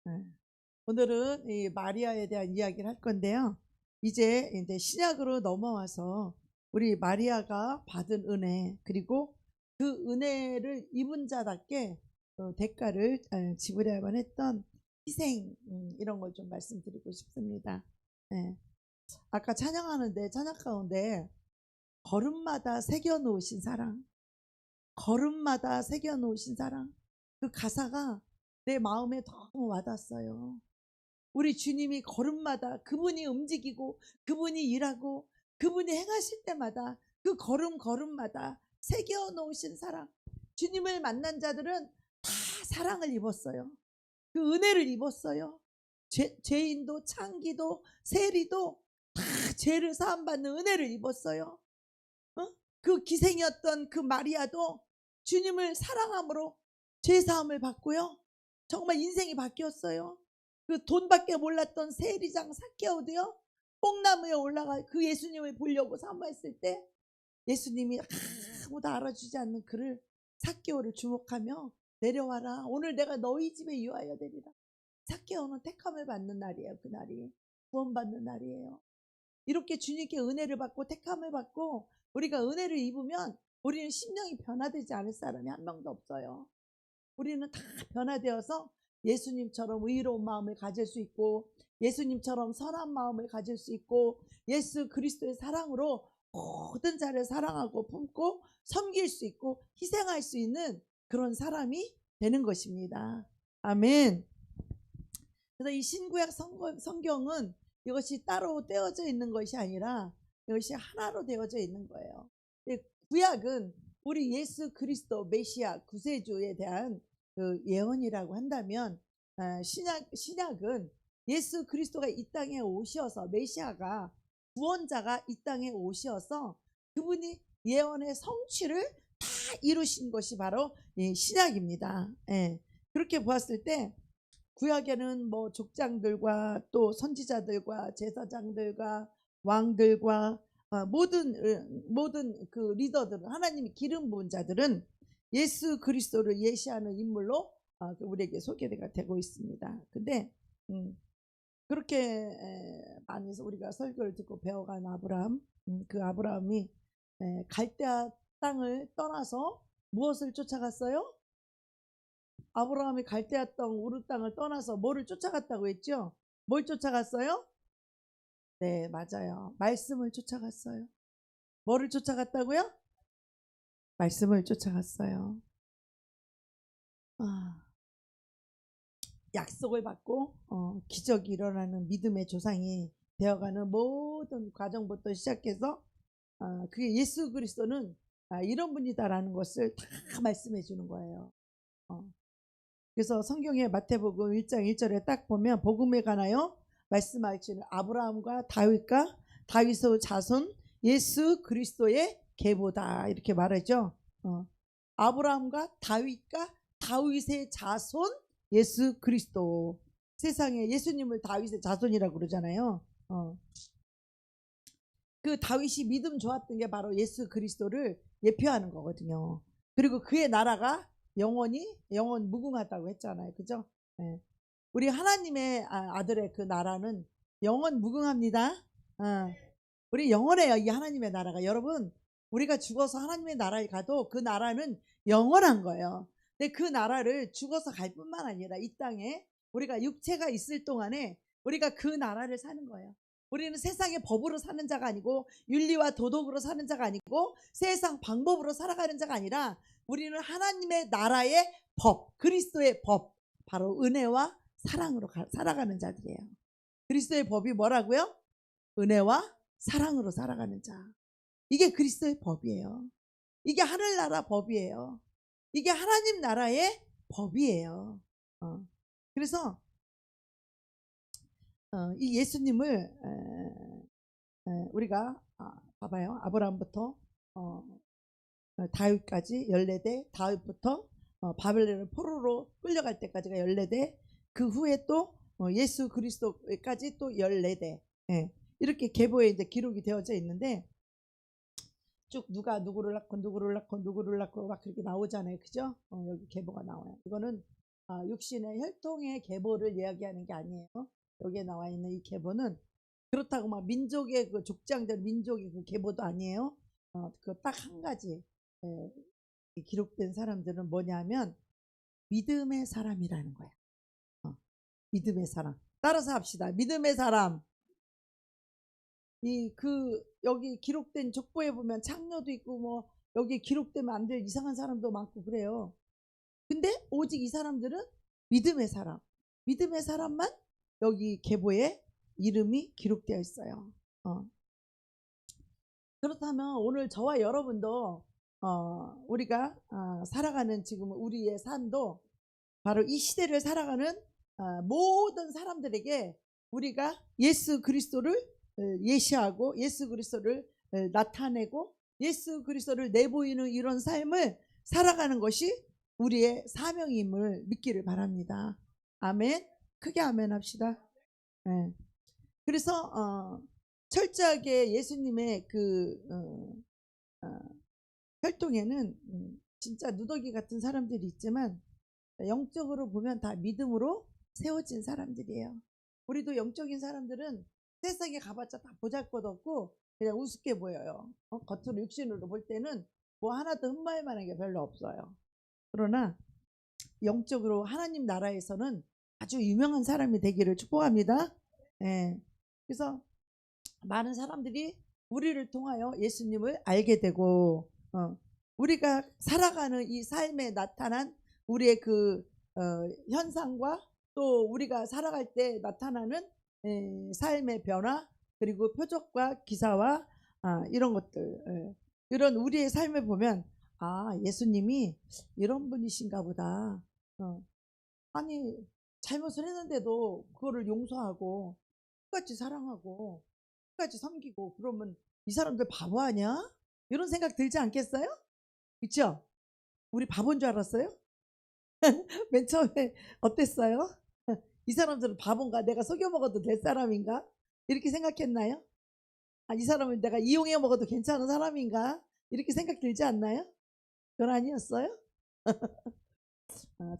예. 오늘은 이 마리아에 대한 이야기를 할 건데요. 이제 신약으로 넘어와서 우리 마리아가 받은 은혜, 그리고 그 은혜를 입은 자답게 대가를 지불해야만 했던 희생, 이런 걸 좀 말씀드리고 싶습니다. 예. 아까 찬양하는데 찬양 가운데 걸음마다 새겨놓으신 사랑, 걸음마다 새겨놓으신 사랑, 그 가사가 내 마음에 너무 와닿았어요. 우리 주님이 걸음마다 그분이 움직이고 그분이 일하고 그분이 행하실 때마다 그 걸음마다 새겨놓으신 사랑. 주님을 만난 자들은 다 사랑을 입었어요. 그 은혜를 입었어요. 죄인도 창기도 세리도 다 죄를 사함받는 은혜를 입었어요. 그 기생이었던 그 마리아도 주님을 사랑함으로 죄사함을 받고요. 정말 인생이 바뀌었어요. 그 돈밖에 몰랐던 세리장 삭개오도요, 뽕나무에 올라가 그 예수님을 보려고 사모했을 때 예수님이 아무도 알아주지 않는 그를, 삭개오를 주목하며 내려와라, 오늘 내가 너희 집에 유하여 되리라. 삭개오는 택함을 받는 날이에요. 그날이 구원받는 날이에요. 이렇게 주님께 은혜를 받고 택함을 받고 우리가 은혜를 입으면 우리는 심령이 변화되지 않을 사람이 한 명도 없어요. 우리는 다 변화되어서 예수님처럼 의로운 마음을 가질 수 있고, 예수님처럼 선한 마음을 가질 수 있고, 예수 그리스도의 사랑으로 모든 자를 사랑하고 품고 섬길 수 있고 희생할 수 있는 그런 사람이 되는 것입니다. 아멘. 그래서 이 신구약 성경은 이것이 따로 떼어져 있는 것이 아니라 이것이 하나로 되어져 있는 거예요. 구약은 우리 예수 그리스도 메시아 구세주에 대한 그 예언이라고 한다면, 신약은 예수 그리스도가 이 땅에 오셔서, 메시아가 구원자가 이 땅에 오셔서 그분이 예언의 성취를 다 이루신 것이 바로 신약입니다. 예. 그렇게 보았을 때 구약에는 뭐 족장들과 또 선지자들과 제사장들과 왕들과 모든 그 리더들은, 하나님이 기름 부은 자들은 예수 그리스도를 예시하는 인물로 우리에게 소개가 되고 있습니다. 근데 그렇게 많이 우리가 설교를 듣고 배워간 아브라함, 그 아브라함이 갈대아 땅을 떠나서 무엇을 쫓아갔어요? 아브라함이 갈대아 땅 우르 땅을 떠나서 뭐를 쫓아갔다고 했죠? 뭘 쫓아갔어요? 네, 맞아요. 말씀을 쫓아갔어요. 뭐를 쫓아갔다고요? 말씀을 쫓아갔어요. 약속을 받고 기적이 일어나는 믿음의 조상이 되어가는 모든 과정부터 시작해서 그게 예수 그리스도는 이런 분이다라는 것을 다 말씀해 주는 거예요. 그래서 성경의 마태복음 1장 1절에 딱 보면 복음에 관하여 말씀하시는 아브라함과 다윗과 다윗의 자손 예수 그리스도의 계보다, 이렇게 말하죠. 아브라함과 다윗과 다윗의 자손 예수 그리스도. 세상에 예수님을 다윗의 자손이라고 그러잖아요. 그 다윗이 믿음 좋았던 게 바로 예수 그리스도를 예표하는 거거든요. 그리고 그의 나라가 영원 무궁하다고 했잖아요. 그죠? 네. 우리 하나님의 아들의 그 나라는 영원 무궁합니다. 우리 영원해요. 이 하나님의 나라가. 여러분, 우리가 죽어서 하나님의 나라에 가도 그 나라는 영원한 거예요. 근데 그 나라를 죽어서 갈 뿐만 아니라 이 땅에 우리가 육체가 있을 동안에 우리가 그 나라를 사는 거예요. 우리는 세상의 법으로 사는 자가 아니고, 윤리와 도덕으로 사는 자가 아니고, 세상 방법으로 살아가는 자가 아니라 우리는 하나님의 나라의 법, 그리스도의 법, 바로 은혜와 사랑으로 살아가는 자들이에요. 그리스도의 법이 뭐라고요? 은혜와 사랑으로 살아가는 자. 이게 그리스도의 법이에요. 이게 하늘나라 법이에요. 이게 하나님 나라의 법이에요. 그래서 이 예수님을 우리가 봐봐요. 아브라함부터 다윗까지 14대, 다윗부터 바벨론 포로로 끌려갈 때까지가 14대, 그 후에 또 예수 그리스도까지 또 14대. 이렇게 계보에 이제 기록이 되어져 있는데, 쭉 누가 누구를 낳고 누구를 낳고 누구를 낳고 막 그렇게 나오잖아요. 그죠? 여기 계보가 나와요. 이거는 육신의 혈통의 계보를 이야기하는 게 아니에요. 여기에 나와 있는 이 계보는 그렇다고 막 민족의 그 족장들 민족의 그 계보도 아니에요. 그 딱 한 가지 기록된 사람들은 뭐냐면 믿음의 사람이라는 거야. 믿음의 사람. 따라서 합시다. 믿음의 사람. 여기 기록된 족보에 보면 창녀도 있고 뭐 여기 기록되면 안 될 이상한 사람도 많고 그래요. 근데 오직 이 사람들은 믿음의 사람. 믿음의 사람만 여기 계보에 이름이 기록되어 있어요. 그렇다면 오늘 저와 여러분도 우리가 살아가는 지금 우리의 삶도 바로 이 시대를 살아가는 모든 사람들에게 우리가 예수 그리스도를 예시하고 예수 그리스도를 나타내고 예수 그리스도를 내보이는 이런 삶을 살아가는 것이 우리의 사명임을 믿기를 바랍니다. 아멘. 크게 아멘 합시다. 네. 그래서 철저하게 예수님의 활동에는 진짜 누더기 같은 사람들이 있지만 영적으로 보면 다 믿음으로 세워진 사람들이에요. 우리도 영적인 사람들은 세상에 가봤자 다 보잘것없고 그냥 우습게 보여요. 겉으로 육신으로 볼 때는 뭐 하나도 흠말만한 게 별로 없어요. 그러나 영적으로 하나님 나라에서는 아주 유명한 사람이 되기를 축복합니다. 예. 그래서 많은 사람들이 우리를 통하여 예수님을 알게 되고 우리가 살아가는 이 삶에 나타난 우리의 현상과 또 우리가 살아갈 때 나타나는 삶의 변화 그리고 표적과 기사와 이런 것들 이런 우리의 삶을 보면 예수님이 이런 분이신가 보다. 아니 잘못을 했는데도 그거를 용서하고 끝까지 사랑하고 끝까지 섬기고 그러면 이 사람들 바보 아니야? 이런 생각 들지 않겠어요? 그렇죠? 우리 바보인 줄 알았어요? 맨 처음에 어땠어요? 이 사람들은 바본가? 내가 속여 먹어도 될 사람인가? 이렇게 생각했나요? 이 사람은 내가 이용해 먹어도 괜찮은 사람인가? 이렇게 생각 들지 않나요? 그건 아니었어요?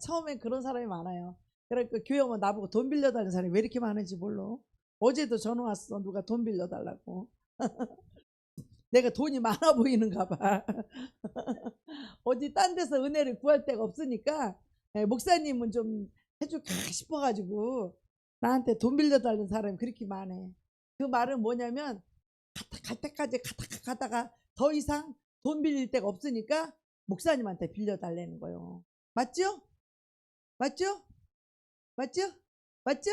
처음엔 그런 사람이 많아요. 그러니까 교회 오면 나보고 돈 빌려달라는 사람이 왜 이렇게 많은지 몰라. 어제도 전화 왔어. 누가 돈 빌려달라고. 내가 돈이 많아 보이는가 봐. 어디 딴 데서 은혜를 구할 데가 없으니까 목사님은 좀 해줄까 싶어가지고 나한테 돈 빌려달라는 사람이 그렇게 많아. 그 말은 뭐냐면 갈 때까지 가다가 더 이상 돈 빌릴 데가 없으니까 목사님한테 빌려달라는 거예요. 맞죠? 맞죠? 맞죠? 맞죠?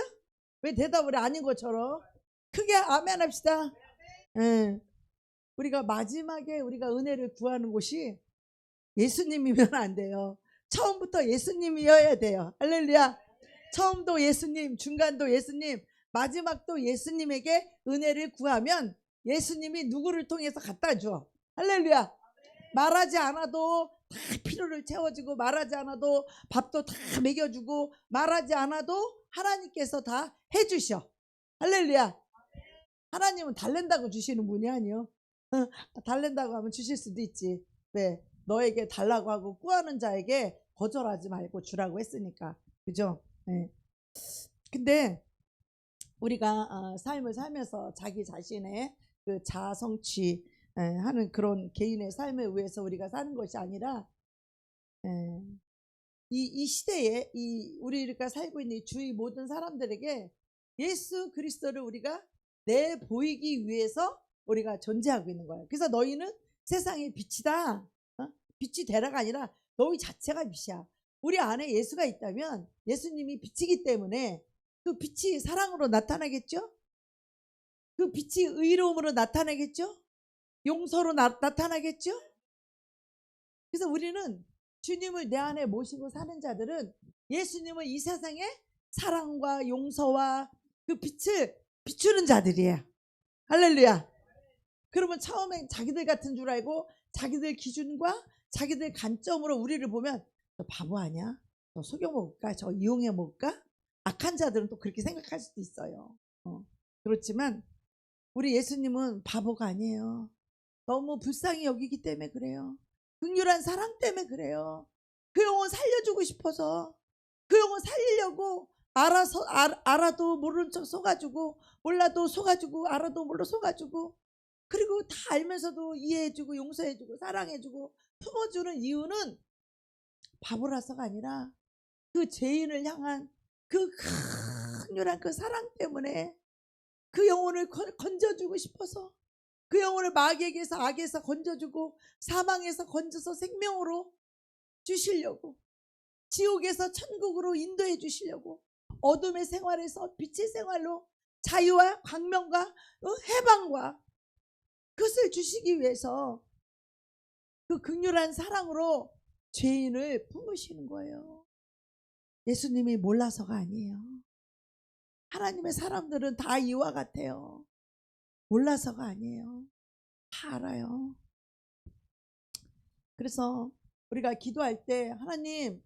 왜 대답을 아닌 것처럼 크게 아멘 합시다. 예. 우리가 마지막에 우리가 은혜를 구하는 곳이 예수님이면 안 돼요. 처음부터 예수님이어야 돼요. 할렐루야. 처음도 예수님, 중간도 예수님, 마지막도 예수님에게 은혜를 구하면 예수님이 누구를 통해서 갖다 줘. 할렐루야. 말하지 않아도 다 필요를 채워주고 말하지 않아도 밥도 다 먹여주고 말하지 않아도 하나님께서 다 해주셔. 할렐루야. 하나님은 달랜다고 주시는 분이 아니요. 달랜다고 하면 주실 수도 있지. 왜? 너에게 달라고 하고 구하는 자에게 거절하지 말고 주라고 했으니까. 그죠? 네. 근데 우리가 삶을 살면서 자기 자신의 그 자아 성취 하는 그런 개인의 삶을 위해서 우리가 사는 것이 아니라 이 시대에 우리가 살고 있는 주위 모든 사람들에게 예수 그리스도를 우리가 내보이기 위해서 우리가 존재하고 있는 거예요. 그래서 너희는 세상의 빛이다. 빛이 되라가 아니라 너희 자체가 빛이야. 우리 안에 예수가 있다면 예수님이 빛이기 때문에 그 빛이 사랑으로 나타나겠죠? 그 빛이 의로움으로 나타나겠죠? 용서로 나타나겠죠? 그래서 우리는 주님을 내 안에 모시고 사는 자들은 예수님을 이 세상에 사랑과 용서와 그 빛을 비추는 자들이에요. 할렐루야. 그러면 처음엔 자기들 같은 줄 알고 자기들 기준과 자기들 관점으로 우리를 보면 너 바보 아니야? 너 속여 먹을까? 저 이용해 먹을까? 악한 자들은 또 그렇게 생각할 수도 있어요. 그렇지만 우리 예수님은 바보가 아니에요. 너무 불쌍히 여기기 때문에 그래요. 긍휼한 사랑 때문에 그래요. 그 영혼 살려주고 싶어서 그 영혼 살리려고 알아도 모르는 척 속아주고, 몰라도 속아주고, 알아도 몰라 속아주고, 그리고 다 알면서도 이해해주고 용서해주고 사랑해주고 품어주는 이유는 바보라서가 아니라 그 죄인을 향한 그 강렬한 그 사랑 때문에, 그 영혼을 건져주고 싶어서, 그 영혼을 마귀에게서, 악에서 건져주고 사망에서 건져서 생명으로 주시려고, 지옥에서 천국으로 인도해 주시려고, 어둠의 생활에서 빛의 생활로 자유와 광명과 해방과 그것을 주시기 위해서 그 극렬한 사랑으로 죄인을 품으시는 거예요. 예수님이 몰라서가 아니에요. 하나님의 사람들은 다 이와 같아요. 몰라서가 아니에요. 다 알아요. 그래서 우리가 기도할 때, 하나님,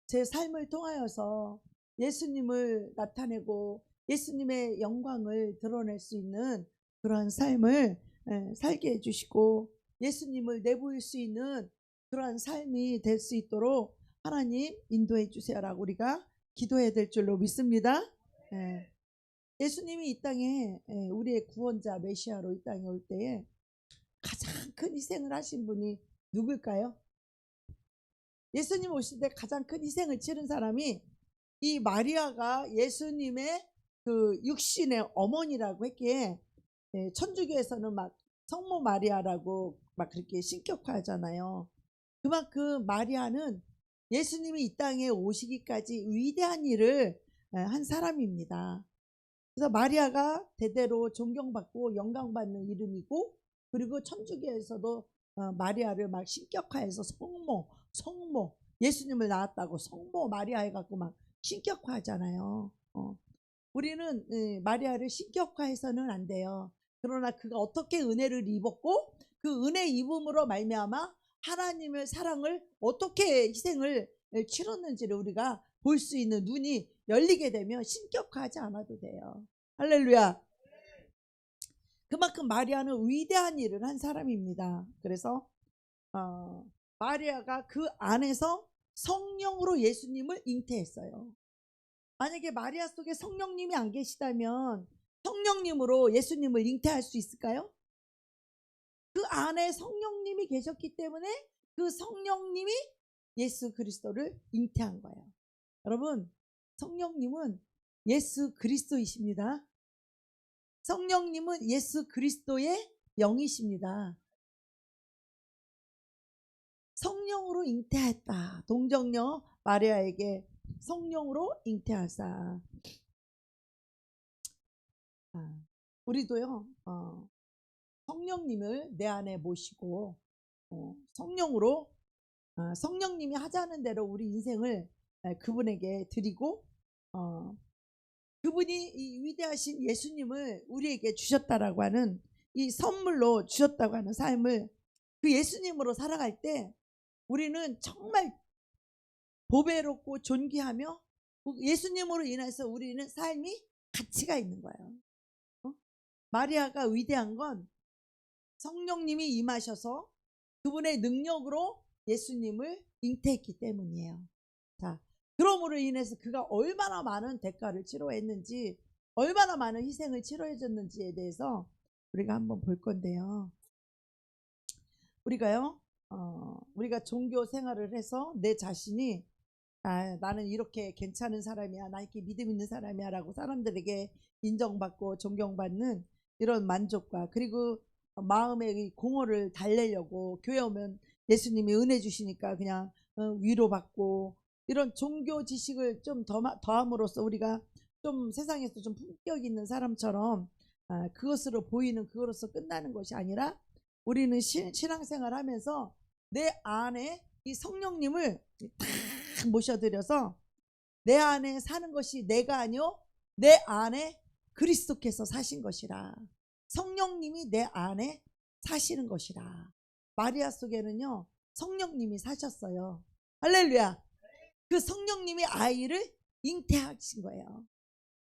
제 삶을 통하여서 예수님을 나타내고 예수님의 영광을 드러낼 수 있는 그러한 삶을 살게 해주시고, 예수님을 내보일 수 있는 그러한 삶이 될 수 있도록 하나님 인도해 주세요라고 우리가 기도해야 될 줄로 믿습니다. 예수님이 이 땅에, 우리의 구원자 메시아로 이 땅에 올 때에 가장 큰 희생을 하신 분이 누굴까요? 예수님 오실 때 가장 큰 희생을 치른 사람이 이 마리아가 예수님의 그 육신의 어머니라고 했기에, 천주교에서는 막 성모 마리아라고 막 그렇게 신격화하잖아요. 그만큼 마리아는 예수님이 이 땅에 오시기까지 위대한 일을 한 사람입니다. 그래서 마리아가 대대로 존경받고 영광받는 이름이고, 그리고 천주교에서도 마리아를 막 신격화해서 성모, 예수님을 낳았다고 성모 마리아 해갖고 막 신격화하잖아요. 우리는 마리아를 신격화해서는 안 돼요. 그러나 그가 어떻게 은혜를 입었고, 그 은혜 입음으로 말미암아 하나님의 사랑을 어떻게 희생을 치렀는지를 우리가 볼 수 있는 눈이 열리게 되면 신격화하지 않아도 돼요. 할렐루야. 그만큼 마리아는 위대한 일을 한 사람입니다. 그래서 마리아가 그 안에서 성령으로 예수님을 잉태했어요. 만약에 마리아 속에 성령님이 안 계시다면 성령님으로 예수님을 잉태할 수 있을까요? 그 안에 성령님이 계셨기 때문에 그 성령님이 예수 그리스도를 잉태한 거예요. 여러분, 성령님은 예수 그리스도이십니다. 성령님은 예수 그리스도의 영이십니다. 성령으로 잉태했다. 동정녀 마리아에게 성령으로 잉태하사. 우리도요, 성령님을 내 안에 모시고 성령으로, 성령님이 하자는 대로 우리 인생을 그분에게 드리고, 그분이 이 위대하신 예수님을 우리에게 주셨다라고 하는, 이 선물로 주셨다고 하는 삶을 그 예수님으로 살아갈 때 우리는 정말 보배롭고 존귀하며, 예수님으로 인해서 우리는 삶이 가치가 있는 거예요. 마리아가 위대한 건 성령님이 임하셔서 그분의 능력으로 예수님을 잉태했기 때문이에요. 자, 그러므로 인해서 그가 얼마나 많은 대가를 치러했는지, 얼마나 많은 희생을 치러해줬는지에 대해서 우리가 한번 볼 건데요. 우리가 종교 생활을 해서 내 자신이 나는 이렇게 괜찮은 사람이야, 나 이렇게 믿음 있는 사람이야 라고 사람들에게 인정받고 존경받는 이런 만족과, 그리고 마음의 공허를 달래려고 교회 오면 예수님이 은혜 주시니까 그냥 위로받고, 이런 종교 지식을 좀 더함으로써 우리가 좀 세상에서 좀 품격 있는 사람처럼 그것으로 보이는, 그것으로서 끝나는 것이 아니라, 우리는 신앙생활 하면서 내 안에 이 성령님을 딱 모셔드려서 내 안에 사는 것이 내가 아니요 내 안에 그리스도께서 사신 것이라, 성령님이 내 안에 사시는 것이라. 마리아 속에는요 성령님이 사셨어요. 할렐루야. 그 성령님이 아이를 잉태하신 거예요.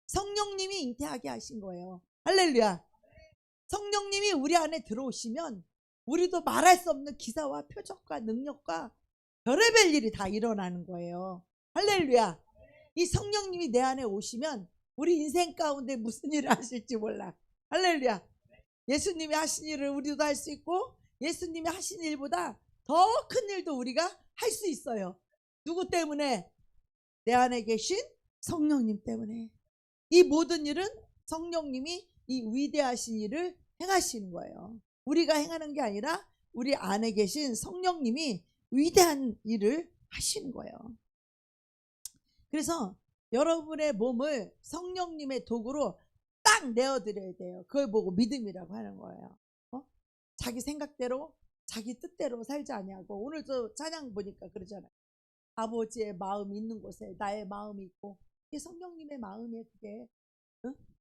성령님이 잉태하게 하신 거예요. 할렐루야. 성령님이 우리 안에 들어오시면 우리도 말할 수 없는 기사와 표적과 능력과 별의별 일이 다 일어나는 거예요. 할렐루야. 이 성령님이 내 안에 오시면 우리 인생 가운데 무슨 일을 하실지 몰라. 할렐루야. 예수님이 하신 일을 우리도 할 수 있고 예수님이 하신 일보다 더 큰 일도 우리가 할 수 있어요. 누구 때문에? 내 안에 계신 성령님 때문에. 이 모든 일은 성령님이 이 위대하신 일을 행하시는 거예요. 우리가 행하는 게 아니라 우리 안에 계신 성령님이 위대한 일을 하시는 거예요. 그래서 여러분의 몸을 성령님의 도구로 딱 내어드려야 돼요. 그걸 보고 믿음이라고 하는 거예요. 자기 생각대로 자기 뜻대로 살지 아니하고, 오늘 저 찬양 보니까 그러잖아요. 아버지의 마음이 있는 곳에 나의 마음이 있고, 이게 성령님의 마음이에요. 그게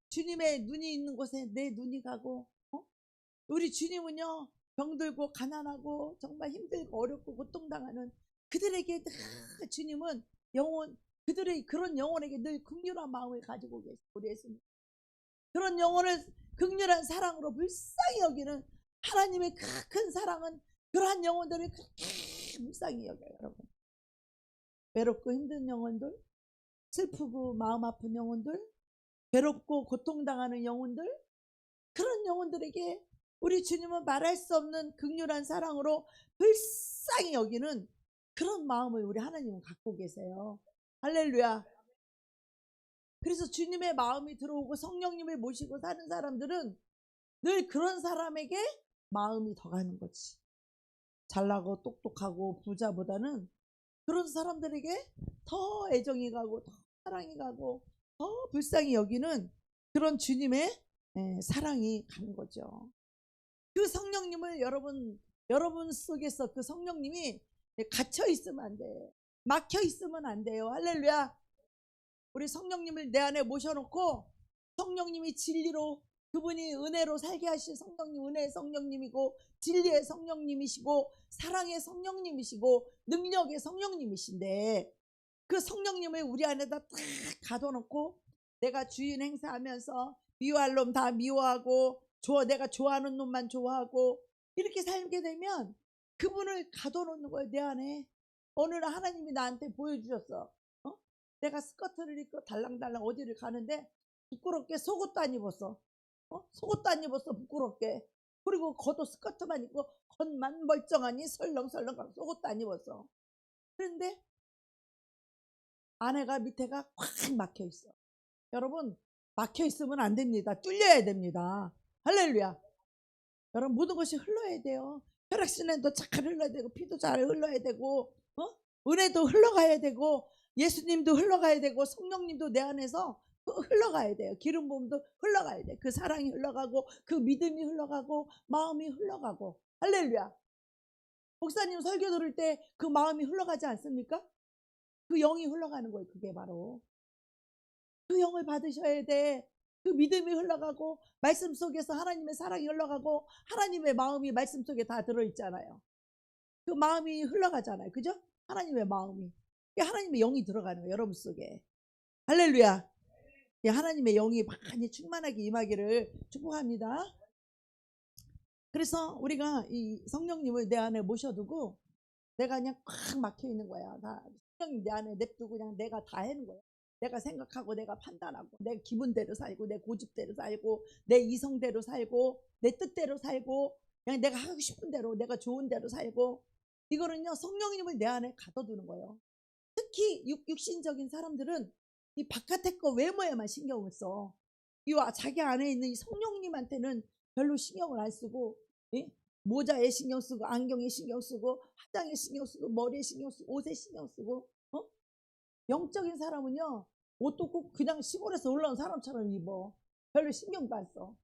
주님의 눈이 있는 곳에 내 눈이 가고, 우리 주님은요 병들고 가난하고 정말 힘들고 어렵고 고통당하는 그들에게 늘 주님은 영혼, 그들의 그런 영혼에게 늘 긍휼한 마음을 가지고 계세요. 우리 예수님 그런 영혼을 긍휼한 사랑으로 불쌍히 여기는 하나님의 큰 사랑은 그러한 영혼들을 그렇게 불쌍히 여겨요. 여러분, 외롭고 힘든 영혼들, 슬프고 마음 아픈 영혼들, 괴롭고 고통당하는 영혼들, 그런 영혼들에게 우리 주님은 말할 수 없는 긍휼한 사랑으로 불쌍히 여기는 그런 마음을 우리 하나님은 갖고 계세요. 할렐루야. 그래서 주님의 마음이 들어오고 성령님을 모시고 사는 사람들은 늘 그런 사람에게 마음이 더 가는 거지. 잘나고 똑똑하고 부자보다는 그런 사람들에게 더 애정이 가고 더 사랑이 가고 더 불쌍히 여기는 그런 주님의 사랑이 가는 거죠. 그 성령님을 여러분 속에서 그 성령님이 갇혀 있으면 안 돼요. 막혀 있으면 안 돼요. 할렐루야. 우리 성령님을 내 안에 모셔놓고 성령님이 진리로, 그분이 은혜로 살게 하신 성령님, 은혜의 성령님이고 진리의 성령님이시고 사랑의 성령님이시고 능력의 성령님이신데, 그 성령님을 우리 안에다 딱 가둬놓고 내가 주인 행사하면서 미워할 놈 다 미워하고 내가 좋아하는 놈만 좋아하고 이렇게 살게 되면 그분을 가둬놓는 거예요. 내 안에. 어느 날 하나님이 나한테 보여주셨어. 내가 스커트를 입고 달랑달랑 어디를 가는데 부끄럽게 속옷도 안 입었어. 속옷도 안 입었어, 부끄럽게. 그리고 겉옷 스커트만 입고 겉만 멀쩡하니 설렁설렁 가고 속옷도 안 입었어. 그런데 안에가 밑에가 꽉 막혀 있어. 여러분, 막혀 있으면 안 됩니다. 뚫려야 됩니다. 할렐루야. 여러분, 모든 것이 흘러야 돼요. 혈액순환도 잘 흘러야 되고 피도 잘 흘러야 되고 은혜도 흘러가야 되고 예수님도 흘러가야 되고 성령님도 내 안에서 흘러가야 돼요. 기름 부음도 흘러가야 돼. 그 사랑이 흘러가고 그 믿음이 흘러가고 마음이 흘러가고. 할렐루야. 목사님 설교 들을 때 그 마음이 흘러가지 않습니까? 그 영이 흘러가는 거예요. 그게 바로 그 영을 받으셔야 돼. 그 믿음이 흘러가고 말씀 속에서 하나님의 사랑이 흘러가고 하나님의 마음이 말씀 속에 다 들어있잖아요. 그 마음이 흘러가잖아요. 그죠? 하나님의 마음이, 하나님의 영이 들어가는 거예요. 여러분 속에. 할렐루야. 하나님의 영이 많이 충만하게 임하기를 축복합니다. 그래서 우리가 이 성령님을 내 안에 모셔두고 내가 그냥 꽉 막혀 있는 거야. 다 성령님 내 안에 냅두고 그냥 내가 다 하는 거야. 내가 생각하고 내가 판단하고 내 기분대로 살고 내 고집대로 살고 내 이성대로 살고 내 뜻대로 살고 그냥 내가 하고 싶은 대로 내가 좋은 대로 살고, 이거는요 성령님을 내 안에 가둬두는 거예요. 특히 육신적인 사람들은 이 바깥의 거 외모에만 신경을 써. 이 자기 안에 있는 이 성령님한테는 별로 신경을 안 쓰고 모자에 신경 쓰고 안경에 신경 쓰고 화장에 신경 쓰고 머리에 신경 쓰고 옷에 신경 쓰고 영적인 사람은요 옷도 꼭 그냥 시골에서 올라온 사람처럼 입어. 별로 신경도 안 써.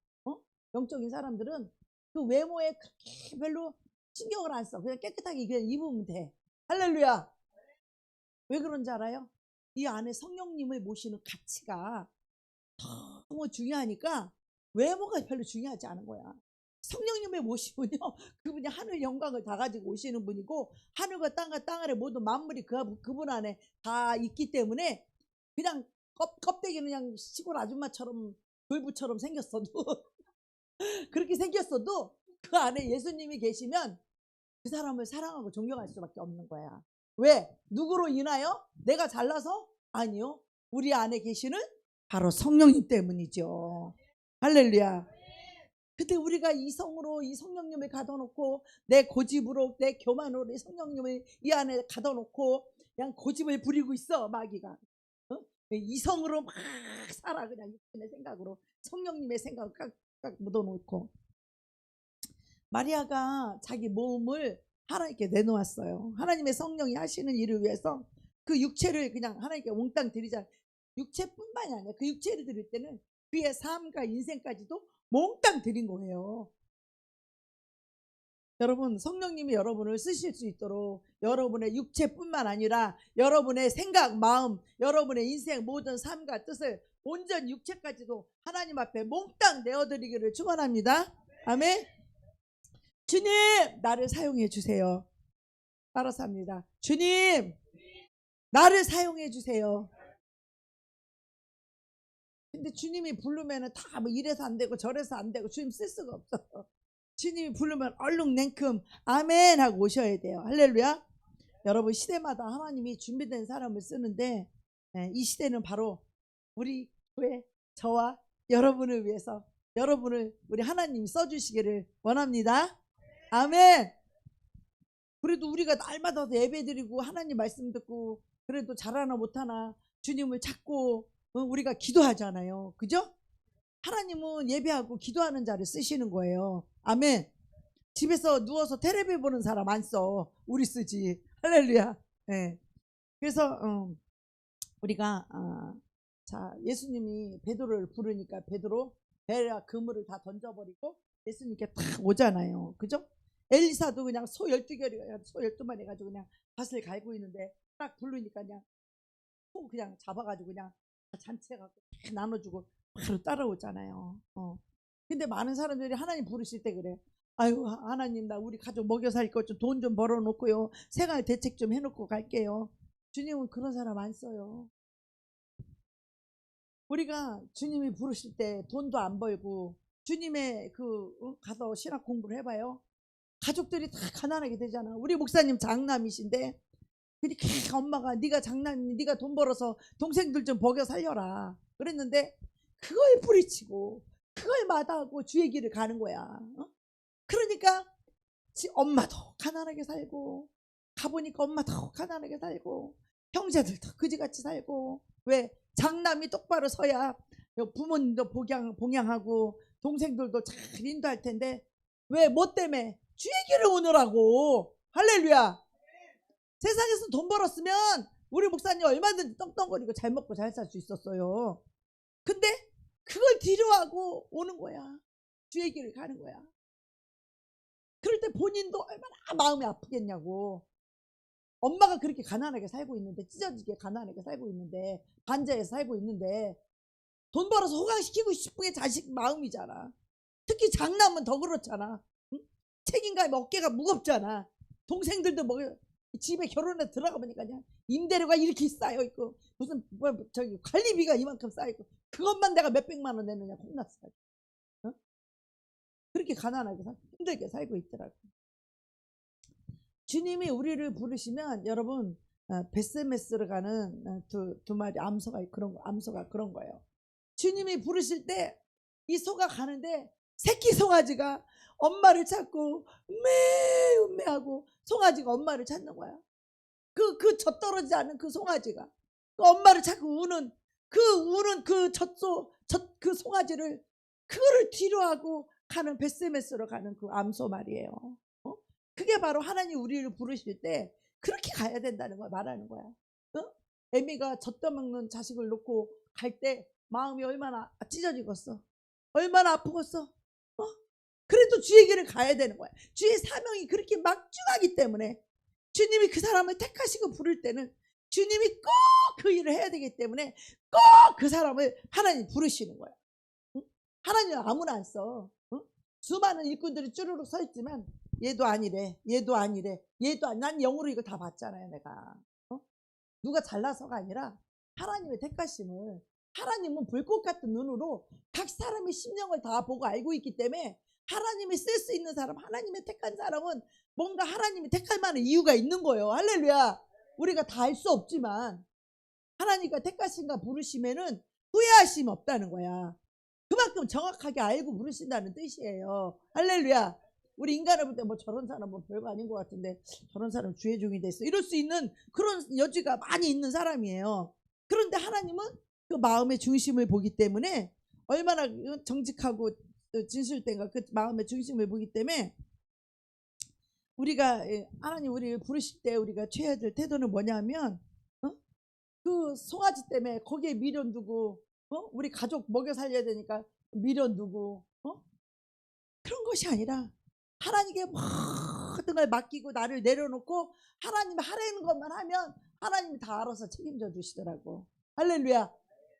영적인 사람들은 그 외모에 그렇게 별로 신경을 안 써. 그냥 깨끗하게 그냥 입으면 돼. 할렐루야. 왜 그런지 알아요? 이 안에 성령님을 모시는 가치가 너무 중요하니까 외모가 별로 중요하지 않은 거야. 성령님을 모시면요 그분이 하늘 영광을 다 가지고 오시는 분이고 하늘과 땅과 땅 아래 모든 만물이 그분 안에 다 있기 때문에 그냥 껍데기는 그냥 시골 아줌마처럼 돌부처럼 생겼어도 그렇게 생겼어도 그 안에 예수님이 계시면 그 사람을 사랑하고 존경할 수밖에 없는 거야. 왜? 누구로 인하여? 내가 잘나서? 아니요. 우리 안에 계시는 바로 성령님 때문이죠. 할렐루야. 근데 우리가 이성으로 이 성령님을 가둬놓고 내 고집으로 내 교만으로 이 성령님을 이 안에 가둬놓고 그냥 고집을 부리고 있어 마귀가. 어? 이성으로 막 살아 그냥 육신의 생각으로 성령님의 생각을 깍깍 묻어놓고. 마리아가 자기 몸을 하나님께 내놓았어요. 하나님의 성령이 하시는 일을 위해서 그 육체를 그냥 하나님께 몽땅 드리자. 육체뿐만이 아니라 그 육체를 드릴 때는 그의 삶과 인생까지도 몽땅 드린 거예요. 여러분, 성령님이 여러분을 쓰실 수 있도록 여러분의 육체뿐만 아니라 여러분의 생각, 마음, 여러분의 인생 모든 삶과 뜻을 온전 육체까지도 하나님 앞에 몽땅 내어드리기를 축원합니다. 아멘. 주님, 나를 사용해 주세요. 따라서 합니다. 주님, 나를 사용해 주세요. 근데 주님이 부르면 다 뭐 이래서 안 되고 저래서 안 되고 주님 쓸 수가 없어. 주님이 부르면 얼른 냉큼 아멘 하고 오셔야 돼요. 할렐루야. 여러분, 시대마다 하나님이 준비된 사람을 쓰는데 이 시대는 바로 우리 교회 저와 여러분을 위해서 여러분을 우리 하나님이 써주시기를 원합니다. 아멘. 그래도 우리가 날마다 예배 드리고 하나님 말씀 듣고 그래도 잘하나 못하나 주님을 찾고 우리가 기도하잖아요. 그죠? 하나님은 예배하고 기도하는 자를 쓰시는 거예요. 아멘. 집에서 누워서 텔레비 보는 사람 안 써. 우리 쓰지. 할렐루야. 네. 그래서 우리가 자 예수님이 베드로를 부르니까 베드로 배와 그물을 다 던져버리고 예수님께 탁 오잖아요. 그죠? 엘리사도 그냥 소 12마리 소 12마리 해가지고 그냥 밭을 갈고 있는데 딱 부르니까 그냥 소 그냥 잡아가지고 그냥 잔치해갖고 나눠주고 바로 따라오잖아요. 근데 많은 사람들이 하나님 부르실 때 그래. 아유 하나님 나 우리 가족 먹여 살 것 좀 돈 좀 벌어놓고요. 생활 대책 좀 해놓고 갈게요. 주님은 그런 사람 안 써요. 우리가 주님이 부르실 때 돈도 안 벌고 주님의 가서 신학 공부를 해봐요. 가족들이 다 가난하게 되잖아. 우리 목사님 장남이신데 그러니까 엄마가 네가 장남이니 네가 돈 벌어서 동생들 좀 먹여 살려라 그랬는데 그걸 뿌리치고 그걸 마다하고 주의 길을 가는 거야. 그러니까 엄마도 가난하게 살고 가보니까 엄마도 가난하게 살고 형제들도 그지같이 살고. 왜? 장남이 똑바로 서야 부모님도 봉양하고 동생들도 잘 인도할 텐데 왜? 뭐 때문에? 주의 길을 오느라고. 할렐루야. 세상에서 돈 벌었으면 우리 목사님 얼마든지 떵떵거리고 잘 먹고 잘 살 수 있었어요. 근데 그걸 뒤로하고 오는 거야. 주의 길을 가는 거야. 그럴 때 본인도 얼마나 마음이 아프겠냐고. 엄마가 그렇게 가난하게 살고 있는데 찢어지게 가난하게 살고 있는데 반자에서 살고 있는데 돈 벌어서 호강시키고 싶은 게 자식 마음이잖아. 특히 장남은 더 그렇잖아. 응? 책임감이 어깨가 무겁잖아. 동생들도 뭐 집에 결혼해 들어가 보니까 그냥 임대료가 이렇게 쌓여 있고 무슨 저기 관리비가 이만큼 쌓여 있고 그것만 내가 몇백만 원 내느냐 혼났어. 어? 그렇게 가난하게 힘들게 살고 있더라고. 주님이 우리를 부르시면 여러분 베스메스를 가는 두 마리 암소가 그런 거예요. 주님이 부르실 때 이 소가 가는데 새끼 송아지가 엄마를 찾고 음메하고 송아지가 엄마를 찾는 거야. 그 젖떨어지지 않은 그 송아지가 그 엄마를 찾고 우는 그 송아지를 그거를 뒤로하고 가는 베스메스로 가는 그 암소 말이에요. 그게 바로 하나님 우리를 부르실 때 그렇게 가야 된다는 걸 말하는 거야. 애미가 젖떠먹는 자식을 놓고 갈 때 마음이 얼마나 찢어지겠어. 얼마나 아프겠어. 그래도 주의 길을 가야 되는 거야. 주의 사명이 그렇게 막중하기 때문에 주님이 그 사람을 택하시고 부를 때는 주님이 꼭 그 일을 해야 되기 때문에 꼭 그 사람을 하나님 부르시는 거야. 하나님은 아무나 안 써. 수많은 일꾼들이 쭈루룩 서 있지만 얘도 아니래 난 영으로 이걸 다 봤잖아요 내가. 누가 잘나서가 아니라 하나님의 택하심을 하나님은 불꽃 같은 눈으로 각 사람의 심령을 다 보고 알고 있기 때문에 하나님이 쓸 수 있는 사람, 하나님의 택한 사람은 뭔가 하나님이 택할 만한 이유가 있는 거예요. 할렐루야. 우리가 다 알 수 없지만 하나님과 택하신가 부르시면은 후회하심 없다는 거야. 그만큼 정확하게 알고 부르신다는 뜻이에요. 할렐루야. 우리 인간을 볼 때 뭐 저런 사람 뭐 별거 아닌 것 같은데 저런 사람 주의 종이 됐어, 이럴 수 있는 그런 여지가 많이 있는 사람이에요. 그런데 하나님은 그 마음의 중심을 보기 때문에 얼마나 정직하고 진실된가, 그 마음의 중심을 보기 때문에 우리가 하나님 우리를 부르실 때 우리가 취해야 될 태도는 뭐냐면, 그 송아지 때문에 거기에 미련 두고, 우리 가족 먹여 살려야 되니까 미련 두고, 그런 것이 아니라 하나님께 모든 걸 맡기고 나를 내려놓고 하나님이 하라는 것만 하면 하나님이 다 알아서 책임져 주시더라고. 할렐루야.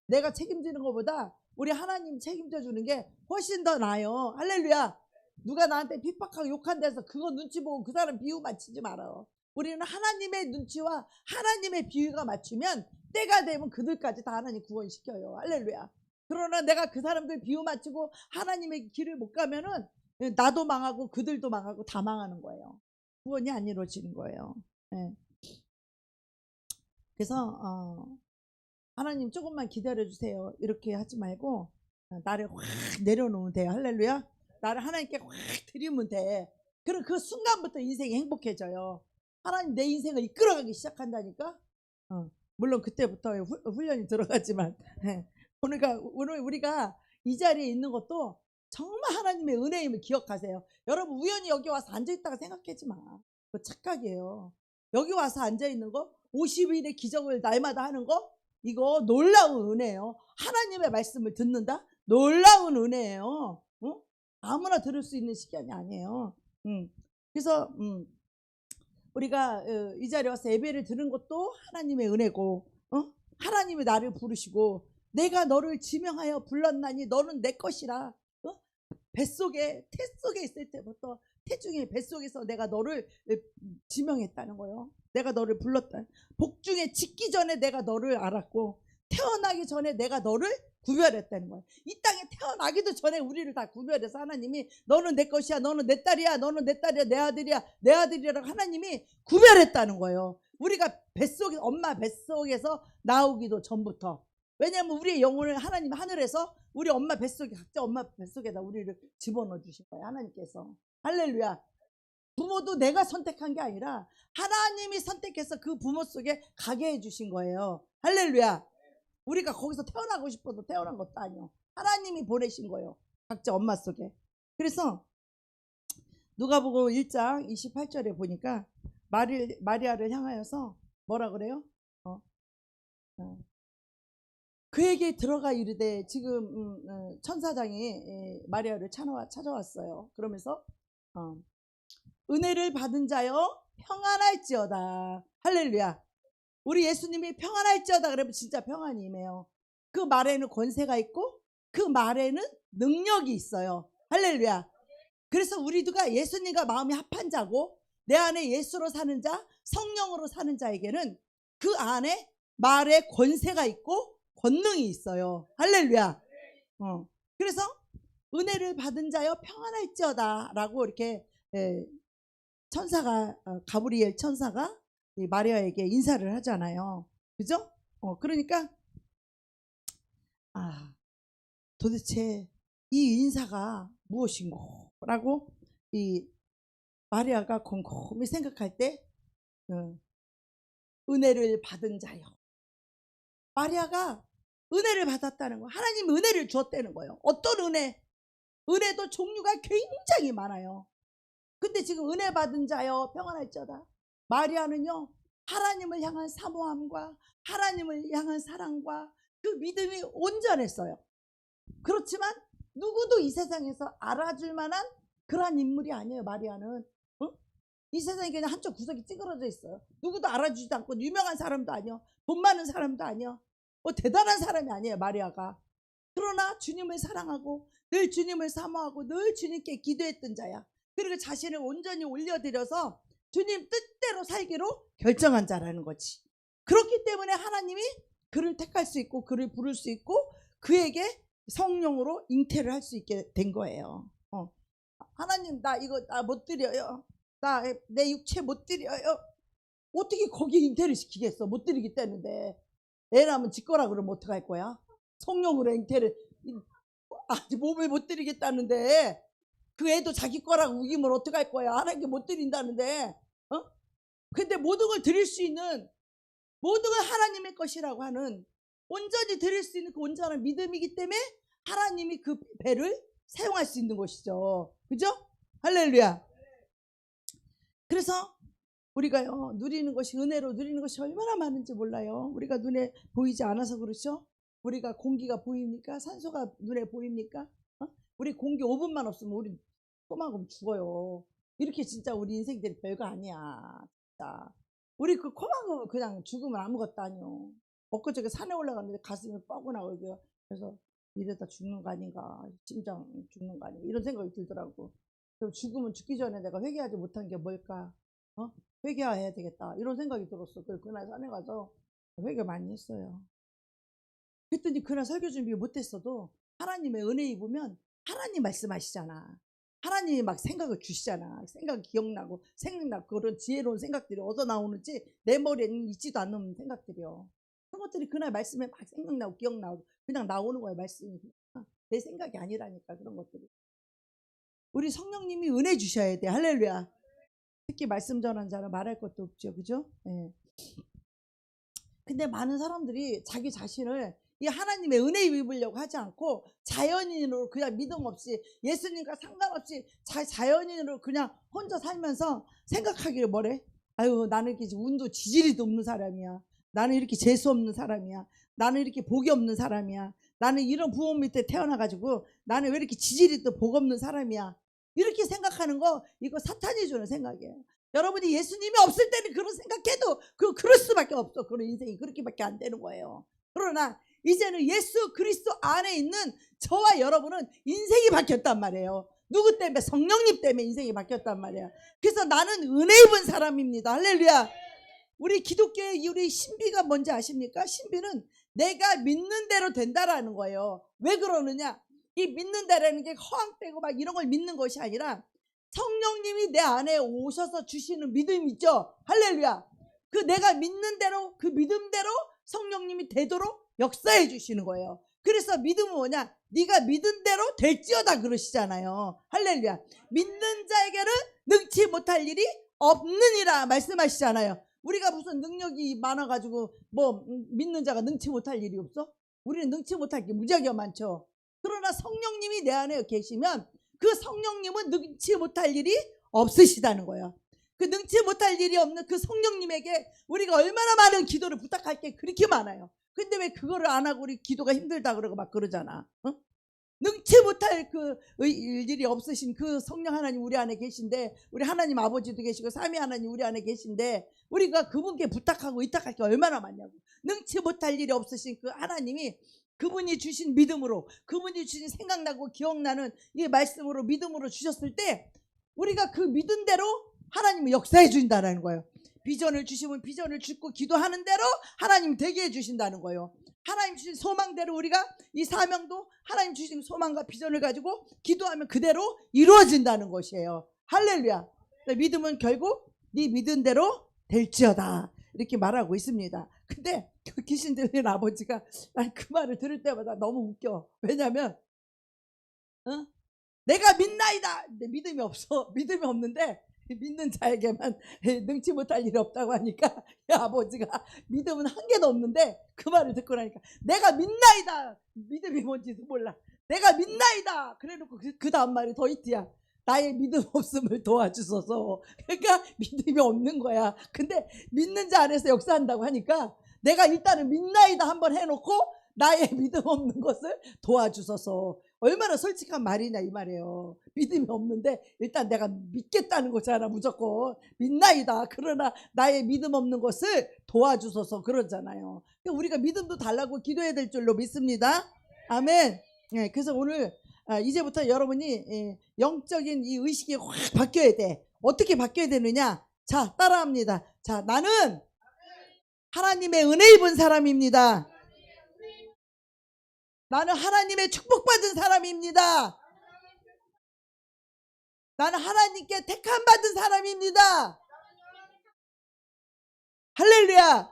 내가 책임지는 것보다 우리 하나님 책임져 주는 게 훨씬 더 나아요. 할렐루야. 누가 나한테 핍박하고 욕한 데서 그거 눈치 보고 그 사람 비유 맞추지 말아요. 우리는 하나님의 눈치와 하나님의 비유가 맞추면 때가 되면 그들까지 다 하나님 구원시켜요. 할렐루야. 그러나 내가 그 사람들 비유 맞추고 하나님의 길을 못 가면은 나도 망하고 그들도 망하고 다 망하는 거예요. 구원이 안 이루어지는 거예요. 네. 그래서 하나님 조금만 기다려 주세요, 이렇게 하지 말고 나를 확 내려놓으면 돼요. 할렐루야. 나를 하나님께 확 드리면 돼. 그럼 그 순간부터 인생이 행복해져요. 하나님 내 인생을 이끌어가기 시작한다니까. 물론 그때부터 훈련이 들어가지만 오늘 우리가 이 자리에 있는 것도 정말 하나님의 은혜임을 기억하세요. 여러분 우연히 여기 와서 앉아있다가 생각하지 마. 그거 착각이에요. 여기 와서 앉아있는 거 50일의 기적을 날마다 하는 거, 이거 놀라운 은혜예요. 하나님의 말씀을 듣는다? 놀라운 은혜예요. 아무나 들을 수 있는 시간이 아니에요. 그래서 우리가 이 자리에 와서 예배를 드는 것도 하나님의 은혜고, 하나님이 나를 부르시고 내가 너를 지명하여 불렀나니 너는 내 것이라. 뱃속에 태속에 있을 때부터, 태중의 뱃속에서 내가 너를 지명했다는 거예요. 내가 너를 불렀다. 복중에 짓기 전에 내가 너를 알았고 태어나기 전에 내가 너를 구별했다는 거예요. 이 땅에 태어나기도 전에 우리를 다 구별해서 하나님이 너는 내 것이야, 너는 내 딸이야, 너는 내 딸이야, 내 아들이야, 내 아들이라고 하나님이 구별했다는 거예요. 우리가 뱃속에, 엄마 뱃속에서 나오기도 전부터. 왜냐하면 우리의 영혼을 하나님 하늘에서 우리 엄마 뱃속에, 각자 엄마 뱃속에다 우리를 집어넣어 주신 거예요, 하나님께서. 할렐루야. 부모도 내가 선택한 게 아니라 하나님이 선택해서 그 부모 속에 가게 해주신 거예요. 할렐루야. 우리가 거기서 태어나고 싶어서 태어난 것도 아니요, 하나님이 보내신 거예요, 각자 엄마 속에. 그래서 누가복음 1장 28절에 보니까 마리아를 향하여서 뭐라 그래요? 그에게 들어가 이르되, 지금 천사장이 마리아를 찾아왔어요. 그러면서 은혜를 받은 자여 평안할지어다. 할렐루야. 우리 예수님이 평안할지어다 그러면 진짜 평안이 임해요. 그 말에는 권세가 있고 그 말에는 능력이 있어요. 할렐루야. 그래서 우리가 예수님과 마음이 합한 자고 내 안에 예수로 사는 자, 성령으로 사는 자에게는 그 안에 말에 권세가 있고 권능이 있어요. 할렐루야. 그래서 은혜를 받은 자여 평안할지어다 라고 이렇게 천사가, 가브리엘 천사가 마리아에게 인사를 하잖아요. 그죠? 그러니까 도대체 이 인사가 무엇인고 라고 이 마리아가 곰곰이 생각할 때 은혜를 받은 자요. 마리아가 은혜를 받았다는 거예요. 하나님 은혜를 주었다는 거예요. 어떤 은혜? 은혜도 종류가 굉장히 많아요. 근데 지금 은혜 받은 자여 평안할지어다. 마리아는요, 하나님을 향한 사모함과 하나님을 향한 사랑과 그 믿음이 온전했어요. 그렇지만 누구도 이 세상에서 알아줄 만한 그러한 인물이 아니에요, 마리아는. 이 세상에 그냥 한쪽 구석이 찌그러져 있어요. 누구도 알아주지도 않고 유명한 사람도 아니요, 돈 많은 사람도 아니요, 대단한 사람이 아니에요, 마리아가. 그러나 주님을 사랑하고 늘 주님을 사모하고 늘 주님께 기도했던 자야. 그리고 자신을 온전히 올려드려서 주님 뜻대로 살기로 결정한 자라는 거지. 그렇기 때문에 하나님이 그를 택할 수 있고 그를 부를 수 있고 그에게 성령으로 잉태를 할 수 있게 된 거예요. 하나님 나 이거 못 드려요. 나 내 육체 못 드려요. 어떻게 거기에 잉태를 시키겠어, 못 드리기 때문에. 애 낳으면 지 거라 그러면 어떡할 거야? 성령으로 앵태를 아직 몸을 못 드리겠다는데 그 애도 자기 거라고 우기면 어떡할 거야? 하나님께 못 드린다는데. 근데 모든 걸 드릴 수 있는, 모든 걸 하나님의 것이라고 하는, 온전히 드릴 수 있는 그 온전한 믿음이기 때문에 하나님이 그 배를 사용할 수 있는 것이죠. 그죠? 할렐루야. 그래서 우리가요, 누리는 것이, 은혜로 누리는 것이 얼마나 많은지 몰라요. 우리가 눈에 보이지 않아서 그렇죠? 우리가 공기가 보입니까? 산소가 눈에 보입니까? 우리 공기 5분만 없으면 우리 코막으면 죽어요. 이렇게 진짜 우리 인생들이 별거 아니야. 진짜. 우리 그 코막으면 그냥 죽으면 아무것도 아니요. 엊그저께 산에 올라갔는데 가슴이 뻐근하고, 그래서 이러다 죽는 거 아닌가, 심장 죽는 거 아닌가, 이런 생각이 들더라고. 그럼 죽으면 죽기 전에 내가 회개하지 못한 게 뭘까? 회개해야 되겠다, 이런 생각이 들었어. 그래서 그날 산에 가서 회개 많이 했어요. 그랬더니 그날 설교 준비 못했어도 하나님의 은혜 입으면 하나님 말씀하시잖아. 하나님이 막 생각을 주시잖아. 생각이 기억나고 생각나고 그런 지혜로운 생각들이 어디서 나오는지 내 머리에는 있지도 않는 생각들이요. 그런 것들이 그날 말씀에 막 생각나고 기억나고 그냥 나오는 거예요. 말씀이. 내 생각이 아니라니까 그런 것들이. 우리 성령님이 은혜 주셔야 돼. 할렐루야. 특히 말씀 전한 자는 말할 것도 없죠. 그죠? 네. 근데 많은 사람들이 자기 자신을 이 하나님의 은혜 입으려고 하지 않고 자연인으로 그냥 믿음 없이 예수님과 상관없이 자연인으로 그냥 혼자 살면서 생각하기를 뭐래? 아유, 나는 이렇게 운도 지지리도 없는 사람이야. 나는 이렇게 재수 없는 사람이야. 나는 이렇게 복이 없는 사람이야. 나는 이런 부모 밑에 태어나가지고 나는 왜 이렇게 지지리도 복 없는 사람이야. 이렇게 생각하는 거, 이거 사탄이 주는 생각이에요. 여러분이 예수님이 없을 때는 그런 생각해도 그럴 수밖에 없어. 그런 인생이 그렇게밖에 안 되는 거예요. 그러나 이제는 예수 그리스도 안에 있는 저와 여러분은 인생이 바뀌었단 말이에요. 누구 때문에? 성령님 때문에 인생이 바뀌었단 말이에요. 그래서 나는 은혜 입은 사람입니다. 할렐루야. 우리 기독교의 우리 신비가 뭔지 아십니까? 신비는 내가 믿는 대로 된다라는 거예요. 왜 그러느냐? 이 믿는 대로라는 게 허황되고 막 이런 걸 믿는 것이 아니라 성령님이 내 안에 오셔서 주시는 믿음 있죠? 할렐루야. 그 내가 믿는 대로, 그 믿음대로 성령님이 되도록 역사해 주시는 거예요. 그래서 믿음은 뭐냐? 네가 믿은 대로 될지어다 그러시잖아요. 할렐루야. 믿는 자에게는 능치 못할 일이 없느니라 말씀하시잖아요. 우리가 무슨 능력이 많아가지고 뭐 믿는 자가 능치 못할 일이 없어? 우리는 능치 못할 게 무지하게 많죠. 그러나 성령님이 내 안에 계시면 그 성령님은 능치 못할 일이 없으시다는 거예요. 그 능치 못할 일이 없는 그 성령님에게 우리가 얼마나 많은 기도를 부탁할 게 그렇게 많아요. 근데 왜 그거를 안 하고 우리 기도가 힘들다 그러고 막 그러잖아. 능치 못할 그 일이 없으신 그 성령 하나님 우리 안에 계신데, 우리 하나님 아버지도 계시고 삼위 하나님 우리 안에 계신데 우리가 그분께 부탁하고 의탁할 게 얼마나 많냐고. 능치 못할 일이 없으신 그 하나님이 그분이 주신 믿음으로, 그분이 주신 생각나고 기억나는 이 말씀으로 믿음으로 주셨을 때 우리가 그 믿은 대로 하나님이 역사해 주신다는 거예요. 비전을 주시면 비전을 주고 기도하는 대로 하나님 되게 해 주신다는 거예요. 하나님 주신 소망대로 우리가 이 사명도 하나님 주신 소망과 비전을 가지고 기도하면 그대로 이루어진다는 것이에요. 할렐루야. 믿음은 결국 네 믿은 대로 될지어다 이렇게 말하고 있습니다. 근데 그 귀신 들린 아버지가 난 그 말을 들을 때마다 너무 웃겨. 왜냐면 내가 믿나이다. 근데 믿음이 없어. 믿음이 없는데 믿는 자에게만 능치 못할 일이 없다고 하니까 이 아버지가 믿음은 한 개도 없는데 그 말을 듣고 나니까 내가 믿나이다. 믿음이 뭔지도 몰라. 내가 믿나이다. 그래놓고 그 다음 말이 더 히트야. 나의 믿음 없음을 도와주소서. 그러니까 믿음이 없는 거야. 근데 믿는 자 안에서 역사한다고 하니까 내가 일단은 믿나이다 한번 해놓고 나의 믿음 없는 것을 도와주소서. 얼마나 솔직한 말이냐 이 말이에요. 믿음이 없는데 일단 내가 믿겠다는 거잖아. 무조건 믿나이다. 그러나 나의 믿음 없는 것을 도와주소서 그러잖아요. 우리가 믿음도 달라고 기도해야 될 줄로 믿습니다. 아멘. 네, 그래서 오늘 이제부터 여러분이 영적인 이 의식이 확 바뀌어야 돼. 어떻게 바뀌어야 되느냐? 자, 따라합니다. 자, 나는 하나님의 은혜 입은 사람입니다. 나는 하나님의 축복받은 사람입니다. 나는 하나님께 택함 받은 사람입니다. 할렐루야.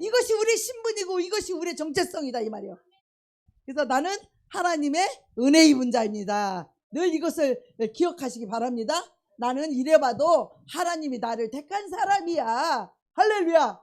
이것이 우리의 신분이고 이것이 우리의 정체성이다 이 말이에요. 그래서 나는 하나님의 은혜 입은 자입니다. 늘 이것을 기억하시기 바랍니다. 나는 이래봐도 하나님이 나를 택한 사람이야. 할렐루야.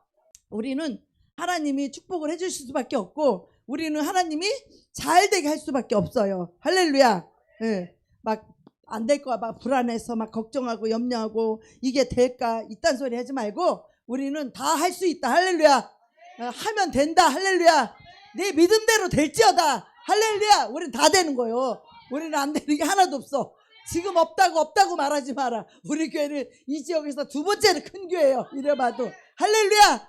우리는 하나님이 축복을 해주실 수밖에 없고 우리는 하나님이 잘 되게 할 수밖에 없어요. 할렐루야. 예. 막 안 될까 봐 불안해서 막 걱정하고 염려하고 이게 될까 이딴 소리 하지 말고 우리는 다 할 수 있다. 할렐루야. 하면 된다. 할렐루야. 내 믿음대로 될지어다. 할렐루야. 우리는 다 되는 거예요. 우리는 안 되는 게 하나도 없어. 지금 없다고 말하지 마라. 우리 교회는 이 지역에서 두 번째로 큰 교회예요. 이래봐도. 할렐루야.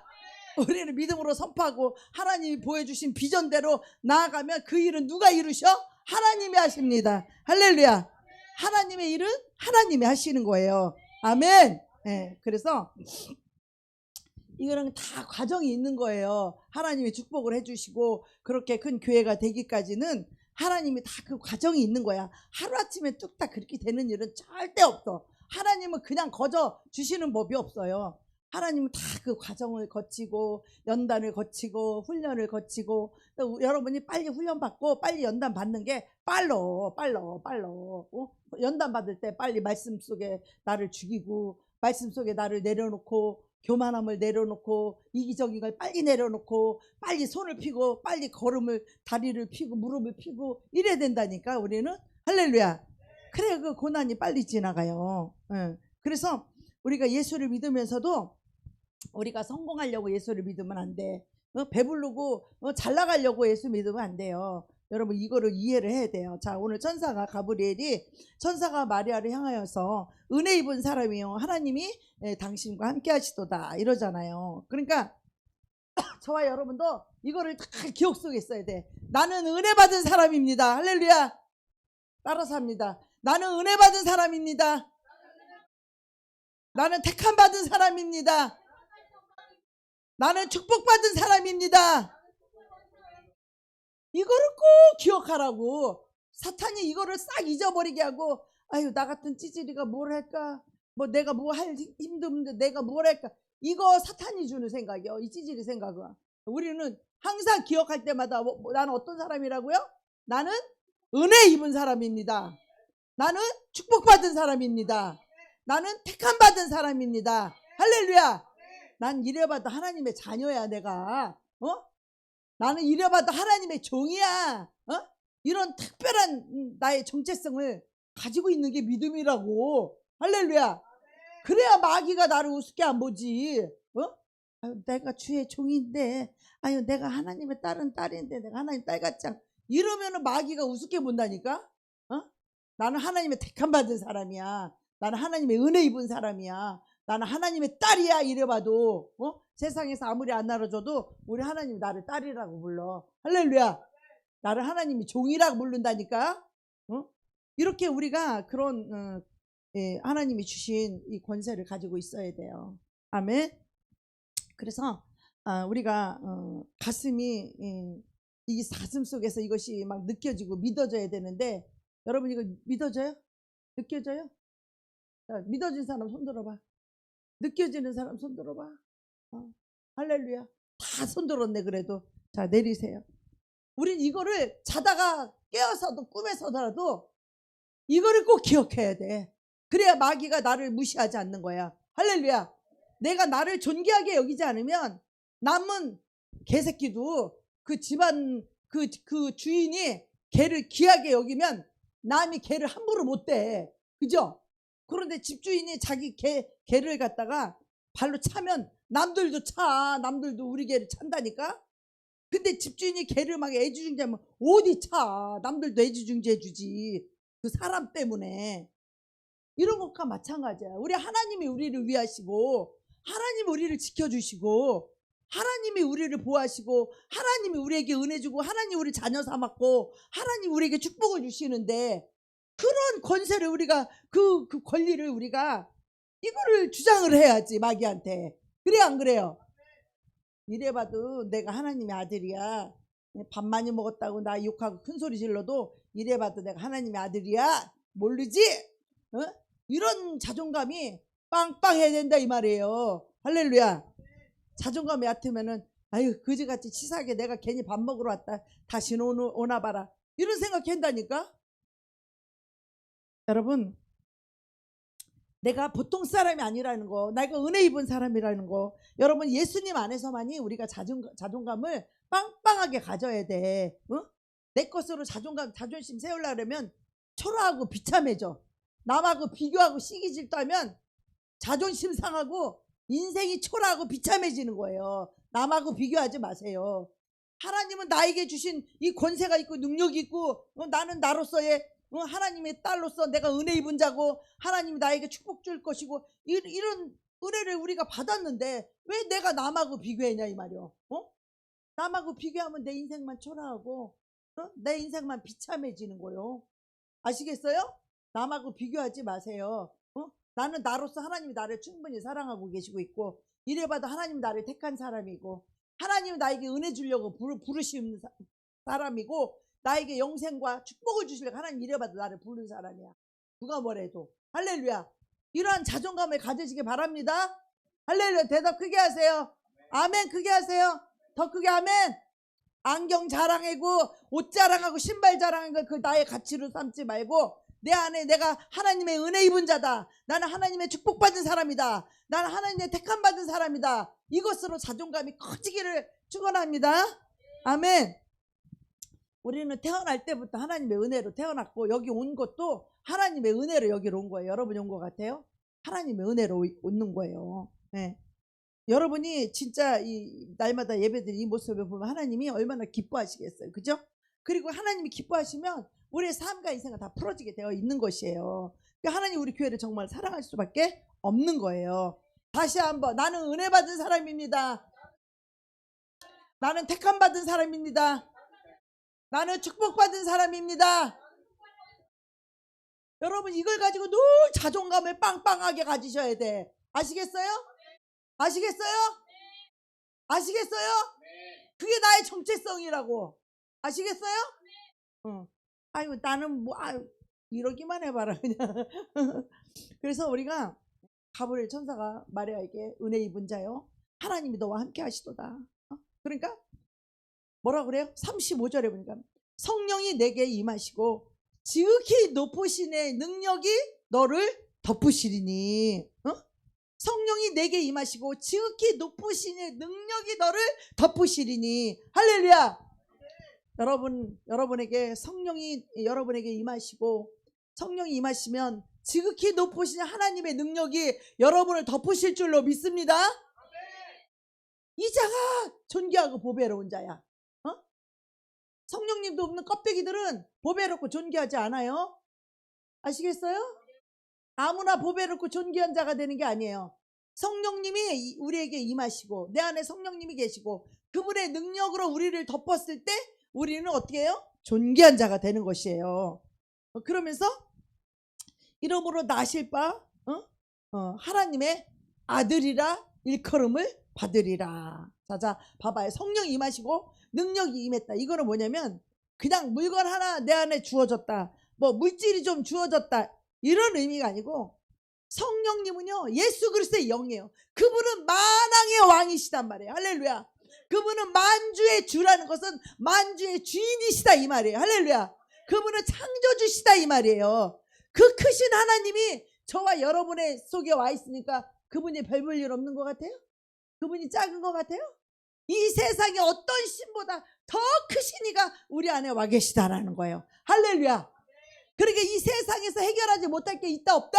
우리는 믿음으로 선포하고 하나님이 보여주신 비전대로 나아가면 그 일은 누가 이루셔? 하나님이 하십니다. 할렐루야. 하나님의 일은 하나님이 하시는 거예요. 아멘. 네, 그래서 이거는 다 과정이 있는 거예요. 하나님이 축복을 해주시고 그렇게 큰 교회가 되기까지는 하나님이 다 그 과정이 있는 거야. 하루아침에 뚝딱 그렇게 되는 일은 절대 없어. 하나님은 그냥 거저 주시는 법이 없어요. 하나님은 다 그 과정을 거치고 연단을 거치고 훈련을 거치고 여러분이 빨리 훈련 받고 빨리 연단 받는 게 빨로 연단 받을 때 빨리 말씀 속에 나를 죽이고 말씀 속에 나를 내려놓고 교만함을 내려놓고 이기적인 걸 빨리 내려놓고 빨리 손을 펴고 빨리 걸음을 다리를 펴고 무릎을 펴고 이래야 된다니까. 우리는 할렐루야. 그래 그 고난이 빨리 지나가요. 그래서 우리가 예수를 믿으면서도 우리가 성공하려고 예수를 믿으면 안 돼. 배부르고 잘 나가려고 예수 믿으면 안 돼요. 여러분 이거를 이해를 해야 돼요. 자, 오늘 천사가 가브리엘이 천사가 마리아를 향하여서 은혜 입은 사람이요 하나님이 당신과 함께 하시도다 이러잖아요. 그러니까 저와 여러분도 이거를 다 기억 속에 있어야 돼. 나는 은혜 받은 사람입니다. 할렐루야. 따라서 합니다. 나는 은혜 받은 사람입니다. 나는 택함 받은 사람입니다. 나는 축복받은 사람입니다. 이거를 꼭 기억하라고. 사탄이 이거를 싹 잊어버리게 하고 아유 나 같은 찌질이가 뭘 할까, 뭐 내가 뭐 할 힘도 없는데 내가 뭘 할까, 이거 사탄이 주는 생각이요. 이 찌질이 생각은. 우리는 항상 기억할 때마다 나는 어떤 사람이라고요? 나는 은혜 입은 사람입니다. 나는 축복받은 사람입니다. 나는 택함 받은 사람입니다. 할렐루야. 난 이래봐도 하나님의 자녀야 내가. 나는 이래봐도 하나님의 종이야. 이런 특별한 나의 정체성을 가지고 있는 게 믿음이라고. 할렐루야. 그래야 마귀가 나를 우습게 안 보지. 아유, 내가 주의 종인데, 아유 내가 하나님의 딸인데 내가 하나님 딸 같지 않. 이러면은 마귀가 우습게 본다니까. 나는 하나님의 택함 받은 사람이야. 나는 하나님의 은혜 입은 사람이야. 나는 하나님의 딸이야. 이래봐도 세상에서 아무리 안 나눠줘도 우리 하나님이 나를 딸이라고 불러. 할렐루야. 나를 하나님이 종이라고 부른다니까. 이렇게 우리가 그런 하나님이 주신 이 권세를 가지고 있어야 돼요. 아멘. 그래서 우리가 가슴이 이 가슴 속에서 이것이 막 느껴지고 믿어져야 되는데, 여러분 이거 믿어져요? 느껴져요? 자, 믿어진 사람 손 들어봐. 느껴지는 사람 손 들어봐. 할렐루야. 다 손 들었네. 그래도 자 내리세요. 우린 이거를 자다가 깨어서도 꿈에서더라도 이거를 꼭 기억해야 돼. 그래야 마귀가 나를 무시하지 않는 거야. 할렐루야. 내가 나를 존귀하게 여기지 않으면 남은 개새끼도 그 집안 그 주인이 개를 귀하게 여기면 남이 개를 함부로 못 대. 그죠? 그런데 집주인이 자기 개를 갖다가 발로 차면 남들도 차. 남들도 우리 개를 찬다니까. 근데 집주인이 개를 막 애지중지하면 어디 차. 남들도 애지중지 해주지. 그 사람 때문에. 이런 것과 마찬가지야. 우리 하나님이 우리를 위하시고 하나님이 우리를 지켜주시고 하나님이 우리를 보호하시고 하나님이 우리에게 은혜 주고 하나님이 우리 자녀 삼았고 하나님이 우리에게 축복을 주시는데, 그런 권세를 우리가 그 권리를 우리가 이거를 주장을 해야지 마귀한테. 그래 안 그래요? 이래봐도 내가 하나님의 아들이야. 밥 많이 먹었다고 나 욕하고 큰 소리 질러도 이래봐도 내가 하나님의 아들이야. 모르지? 이런 자존감이 빵빵해야 된다 이 말이에요. 할렐루야. 자존감이 얕으면은 아유 그지같이 치사하게 내가 괜히 밥 먹으러 왔다 다시는 오나 봐라 이런 생각한다니까. 여러분 내가 보통 사람이 아니라는 거, 내가 은혜 입은 사람이라는 거, 여러분 예수님 안에서만이 우리가 자존감을 빵빵하게 가져야 돼. 어? 내 것으로 자존심 세우려면 초라하고 비참해져. 남하고 비교하고 시기 질투하면 자존심 상하고 인생이 초라하고 비참해지는 거예요. 남하고 비교하지 마세요. 하나님은 나에게 주신 이 권세가 있고 능력이 있고 나는 나로서의 하나님의 딸로서 내가 은혜 입은 자고 하나님이 나에게 축복 줄 것이고 이런 은혜를 우리가 받았는데 왜 내가 남하고 비교했냐 이 말이요. 남하고 비교하면 내 인생만 초라하고 내 인생만 비참해지는 거요. 아시겠어요? 남하고 비교하지 마세요. 나는 나로서 하나님이 나를 충분히 사랑하고 계시고 있고 이래봐도 하나님이 나를 택한 사람이고 하나님이 나에게 은혜 주려고 부르신 사람이고 나에게 영생과 축복을 주시려고 하나님 이래봐도 나를 부른 사람이야. 누가 뭐래도. 할렐루야. 이러한 자존감을 가지시기 바랍니다. 할렐루야. 대답 크게 하세요. 아멘. 크게 하세요. 더 크게 아멘. 안경 자랑하고 옷 자랑하고 신발 자랑하고 그 나의 가치로 삼지 말고 내 안에 내가 하나님의 은혜 입은 자다. 나는 하나님의 축복받은 사람이다. 나는 하나님의 택함 받은 사람이다. 이것으로 자존감이 커지기를 축원합니다. 아멘. 우리는 태어날 때부터 하나님의 은혜로 태어났고 여기 온 것도 하나님의 은혜로 여기로 온 거예요. 여러분이 온 것 같아요? 하나님의 은혜로 오는 거예요. 네. 여러분이 진짜 이 날마다 예배드린 이 모습을 보면 하나님이 얼마나 기뻐하시겠어요. 그죠? 그리고 하나님이 기뻐하시면 우리의 삶과 인생은 다 풀어지게 되어 있는 것이에요. 그러니까 하나님 우리 교회를 정말 사랑할 수밖에 없는 거예요. 다시 한번 나는 은혜 받은 사람입니다. 나는 택함 받은 사람입니다. 나는 축복받은 사람입니다. 여러분 이걸 가지고 늘 자존감을 빵빵하게 가지셔야 돼. 아시겠어요? 아시겠어요? 아시겠어요? 그게 나의 정체성이라고. 아시겠어요? 아유 나는 뭐 이러기만 해봐라 그냥. 그래서 우리가 가브리엘 천사가 마리아에게 은혜 입은 자요 하나님이 너와 함께 하시도다. 그러니까 뭐라 그래요? 35절에 보니까 성령이 내게 임하시고 지극히 높으신의 능력이 너를 덮으시리니. 성령이 내게 임하시고 지극히 높으신의 능력이 너를 덮으시리니. 할렐루야. 여러분에게 성령이 여러분에게 임하시고 성령이 임하시면 지극히 높으신 하나님의 능력이 여러분을 덮으실 줄로 믿습니다. 이 자가 존귀하고 보배로운 자야. 성령님도 없는 껍데기들은 보배롭고 존귀하지 않아요. 아시겠어요? 아무나 보배롭고 존귀한 자가 되는 게 아니에요. 성령님이 우리에게 임하시고 내 안에 성령님이 계시고 그분의 능력으로 우리를 덮었을 때 우리는 어떻게 해요? 존귀한 자가 되는 것이에요. 그러면서 이러므로 나실 바 하나님의 아들이라 일컬음을 받으리라. 자 봐봐요. 성령이 임하시고 능력이 임했다. 이거는 뭐냐면 그냥 물건 하나 내 안에 주어졌다. 뭐 물질이 좀 주어졌다. 이런 의미가 아니고 성령님은요 예수 그리스도의 영이에요. 그분은 만왕의 왕이시단 말이에요. 할렐루야. 그분은 만주의 주라는 것은 만주의 주인이시다 이 말이에요. 할렐루야. 그분은 창조주시다 이 말이에요. 그 크신 하나님이 저와 여러분의 속에 와 있으니까 그분이 별 볼 일 없는 것 같아요? 그분이 작은 것 같아요? 이 세상에 어떤 신보다 더 크신 이가 우리 안에 와 계시다라는 거예요. 할렐루야. 그러니까 이 세상에서 해결하지 못할 게 있다 없다?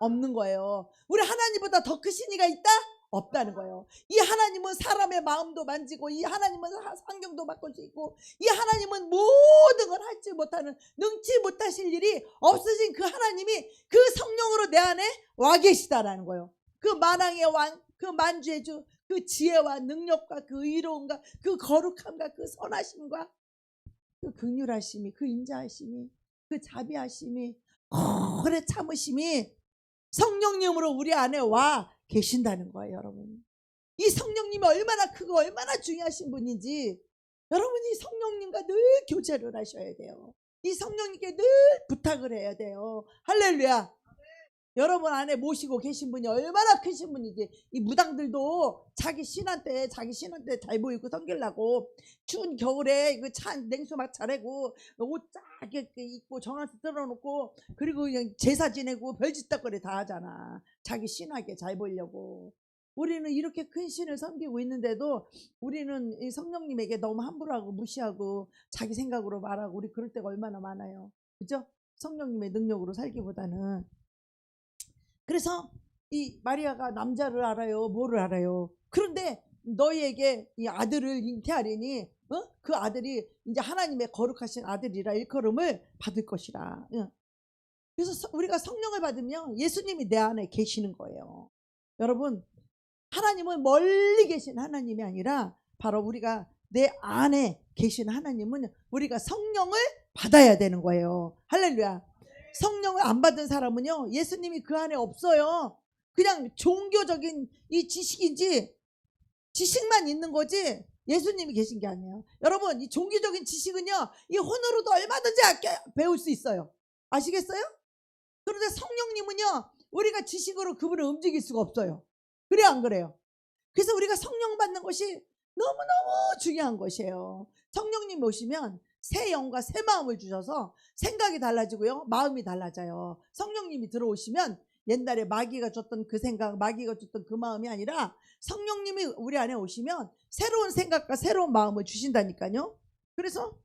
없는 거예요. 우리 하나님보다 더 크신 이가 있다? 없다는 거예요. 이 하나님은 사람의 마음도 만지고 이 하나님은 환경도 바꿀 수 있고 이 하나님은 모든 걸 할지 못하는 능치 못하실 일이 없으신 그 하나님이 그 성령으로 내 안에 와 계시다라는 거예요. 그 만왕의 왕, 그 만주의 주, 그 지혜와 능력과 그 의로움과 그 거룩함과 그 선하심과 그 긍휼하심이, 그 인자하심이, 그 자비하심이, 오래 참으심이 성령님으로 우리 안에 와 계신다는 거예요. 여러분 이 성령님이 얼마나 크고 얼마나 중요하신 분인지 여러분이 성령님과 늘 교제를 하셔야 돼요. 이 성령님께 늘 부탁을 해야 돼요. 할렐루야. 여러분 안에 모시고 계신 분이 얼마나 크신 분이지. 이 무당들도 자기 신한테 잘 보이고 섬기려고 추운 겨울에 그 찬 냉수 막 차리고 옷 쫙 입고 정한수 틀어놓고 그리고 그냥 제사 지내고 별짓다거리 다 하잖아. 자기 신하게 잘 보이려고. 우리는 이렇게 큰 신을 섬기고 있는데도 우리는 이 성령님에게 너무 함부로 하고 무시하고 자기 생각으로 말하고 우리 그럴 때가 얼마나 많아요. 그죠? 성령님의 능력으로 살기보다는. 그래서 이 마리아가 남자를 알아요? 뭐를 알아요? 그런데 너희에게 이 아들을 잉태하리니 그 아들이 이제 하나님의 거룩하신 아들이라 일컬음을 받을 것이라. 그래서 우리가 성령을 받으면 예수님이 내 안에 계시는 거예요. 여러분, 하나님은 멀리 계신 하나님이 아니라 바로 우리가 내 안에 계신 하나님은 우리가 성령을 받아야 되는 거예요. 할렐루야. 성령을 안 받은 사람은요, 예수님이 그 안에 없어요. 그냥 종교적인 이 지식인지 지식만 있는 거지 예수님이 계신 게 아니에요. 여러분, 이 종교적인 지식은요, 이 혼으로도 얼마든지 배울 수 있어요. 아시겠어요? 그런데 성령님은요, 우리가 지식으로 그분을 움직일 수가 없어요. 그래요, 안 그래요? 그래서 우리가 성령 받는 것이 너무너무 중요한 것이에요. 성령님 오시면 새 영과 새 마음을 주셔서 생각이 달라지고요, 마음이 달라져요. 성령님이 들어오시면 옛날에 마귀가 줬던 그 생각, 마귀가 줬던 그 마음이 아니라 성령님이 우리 안에 오시면 새로운 생각과 새로운 마음을 주신다니까요. 그래서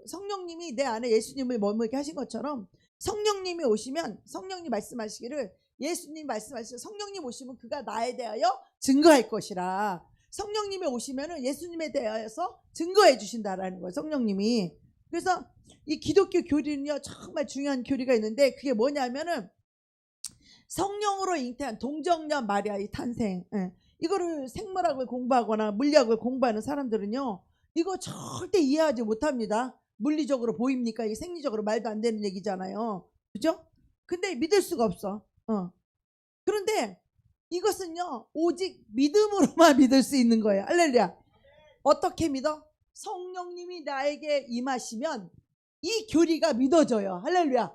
성령님이 내 안에 예수님을 머물게 하신 것처럼 성령님이 오시면 성령님 말씀하시기를, 예수님 말씀하시기를 성령님 오시면 그가 나에 대하여 증거할 것이라. 성령님이 오시면은 예수님에 대해서 증거해 주신다라는 거예요, 성령님이. 그래서 이 기독교 교리는요, 정말 중요한 교리가 있는데 그게 뭐냐면은 성령으로 잉태한 동정녀 마리아의 탄생. 이거를 생물학을 공부하거나 물리학을 공부하는 사람들은요, 이거 절대 이해하지 못합니다. 물리적으로 보입니까? 이게 생리적으로 말도 안 되는 얘기잖아요. 그죠? 근데 믿을 수가 없어. 그런데 이것은요, 오직 믿음으로만 믿을 수 있는 거예요. 할렐루야. 어떻게 믿어? 성령님이 나에게 임하시면 이 교리가 믿어져요. 할렐루야.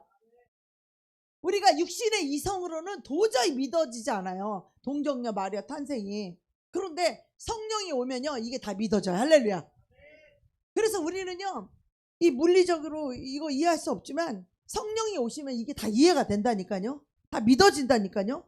우리가 육신의 이성으로는 도저히 믿어지지 않아요, 동정녀 마리아 탄생이. 그런데 성령이 오면요, 이게 다 믿어져요. 할렐루야. 그래서 우리는요, 이 물리적으로 이거 이해할 수 없지만 성령이 오시면 이게 다 이해가 된다니까요. 다 믿어진다니까요.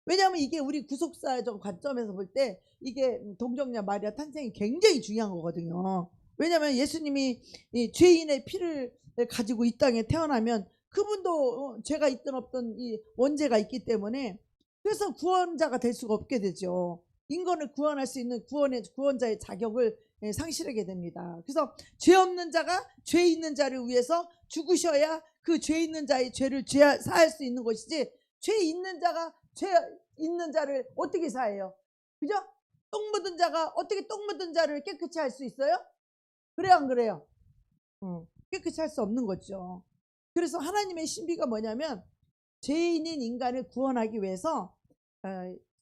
왜냐하면 이게 우리 구속사적 관점에서 볼 때 이게 동정녀 마리아 탄생이 굉장히 중요한 거거든요. 왜냐하면 예수님이 이 죄인의 피를 가지고 이 땅에 태어나면 그분도 죄가 있든 없든 이 원죄가 있기 때문에, 그래서 구원자가 될 수가 없게 되죠. 인간을 구원할 수 있는 구원자의 자격을 상실하게 됩니다. 그래서 죄 없는 자가 죄 있는 자를 위해서 죽으셔야 그 죄 있는 자의 죄를 사할 수 있는 것이지, 죄 있는 자가 죄 있는 자를 어떻게 사해요? 그죠? 똥 묻은 자가 어떻게 똥 묻은 자를 깨끗이 할 수 있어요? 그래요, 안 그래요? 깨끗이 할 수 없는 거죠. 그래서 하나님의 신비가 뭐냐면, 죄인인 인간을 구원하기 위해서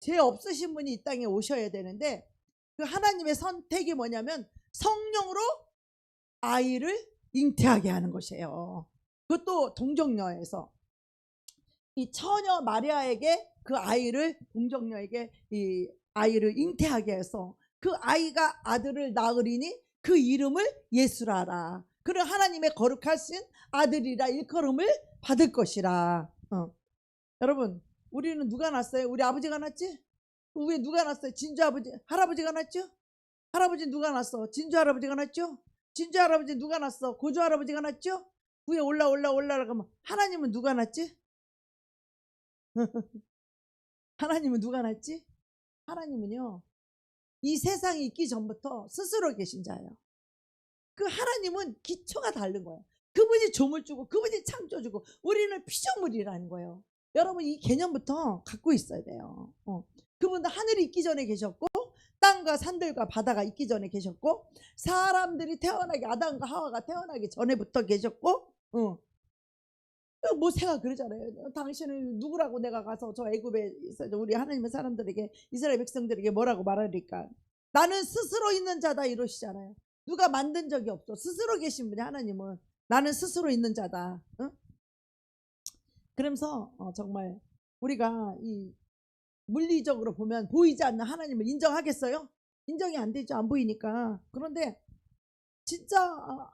죄 없으신 분이 이 땅에 오셔야 되는데, 그 하나님의 선택이 뭐냐면 성령으로 아이를 잉태하게 하는 것이에요. 그것도 동정녀에서 이 처녀 마리아에게 그 아이를, 동정녀에게 이 아이를 잉태하게 해서 그 아이가 아들을 낳으리니 그 이름을 예수라 하라. 그를 하나님의 거룩하신 아들이라 일컬음을 받을 것이라. 여러분, 우리는 누가 낳았어요? 우리 아버지가 낳았지? 위에 누가 낳았어요? 진주 아버지, 할아버지가 낳았죠? 할아버지 누가 낳았어? 진주 할아버지가 낳았죠? 진주 할아버지 누가 낳았어? 고조 할아버지가 낳았죠? 위에 올라가면 하나님은 누가 낳았지? 하나님은 누가 낳았지? 하나님은요, 이 세상이 있기 전부터 스스로 계신 자예요. 그 하나님은 기초가 다른 거예요. 그분이 조물주고 그분이 창조주고 우리는 피조물이라는 거예요. 여러분, 이 개념부터 갖고 있어야 돼요. 그분도 하늘이 있기 전에 계셨고 땅과 산들과 바다가 있기 전에 계셨고 사람들이 아담과 하와가 태어나기 전에부터 계셨고, 모세가 그러잖아요. 당신은 누구라고 내가 가서 저 애굽에 우리 하나님의 사람들에게, 이스라엘 백성들에게 뭐라고 말하니까 나는 스스로 있는 자다 이러시잖아요. 누가 만든 적이 없어. 스스로 계신 분이 하나님은 나는 스스로 있는 자다. 그러면서 정말 우리가 이 물리적으로 보면 보이지 않는 하나님을 인정하겠어요? 인정이 안 되죠. 안 보이니까. 그런데 진짜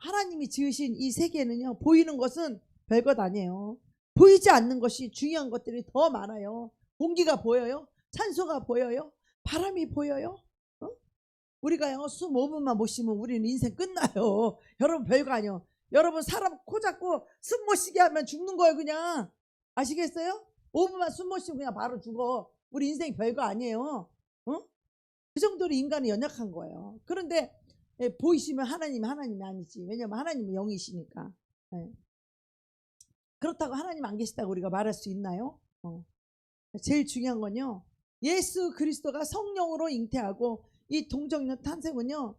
하나님이 지으신 이 세계는요, 보이는 것은 별것 아니에요. 보이지 않는 것이 중요한 것들이 더 많아요. 공기가 보여요? 산소가 보여요? 바람이 보여요? 어? 우리가요, 숨 5분만 못 쉬면 우리는 인생 끝나요. 여러분, 별거 아니에요. 여러분, 사람 코 잡고 숨 못 쉬게 하면 죽는 거예요, 그냥. 아시겠어요? 5분만 숨 못 쉬면 그냥 바로 죽어. 우리 인생 별거 아니에요. 어? 그 정도로 인간은 연약한 거예요. 그런데 보이시면 하나님이 아니지. 왜냐면 하나님은 영이시니까. 예. 그렇다고 하나님 안 계시다고 우리가 말할 수 있나요? 제일 중요한 건요, 예수 그리스도가 성령으로 잉태하고 이 동정녀 탄생은요,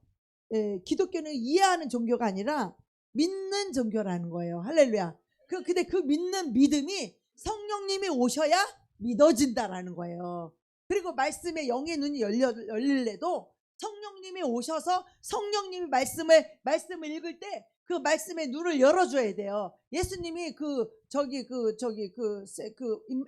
기독교는 이해하는 종교가 아니라 믿는 종교라는 거예요. 할렐루야. 근데 그 믿는 믿음이 성령님이 오셔야 믿어진다라는 거예요. 그리고 말씀에 영의 눈이 열릴래도 성령님이 오셔서 성령님이 말씀을 읽을 때 그 말씀의 눈을 열어줘야 돼요. 예수님이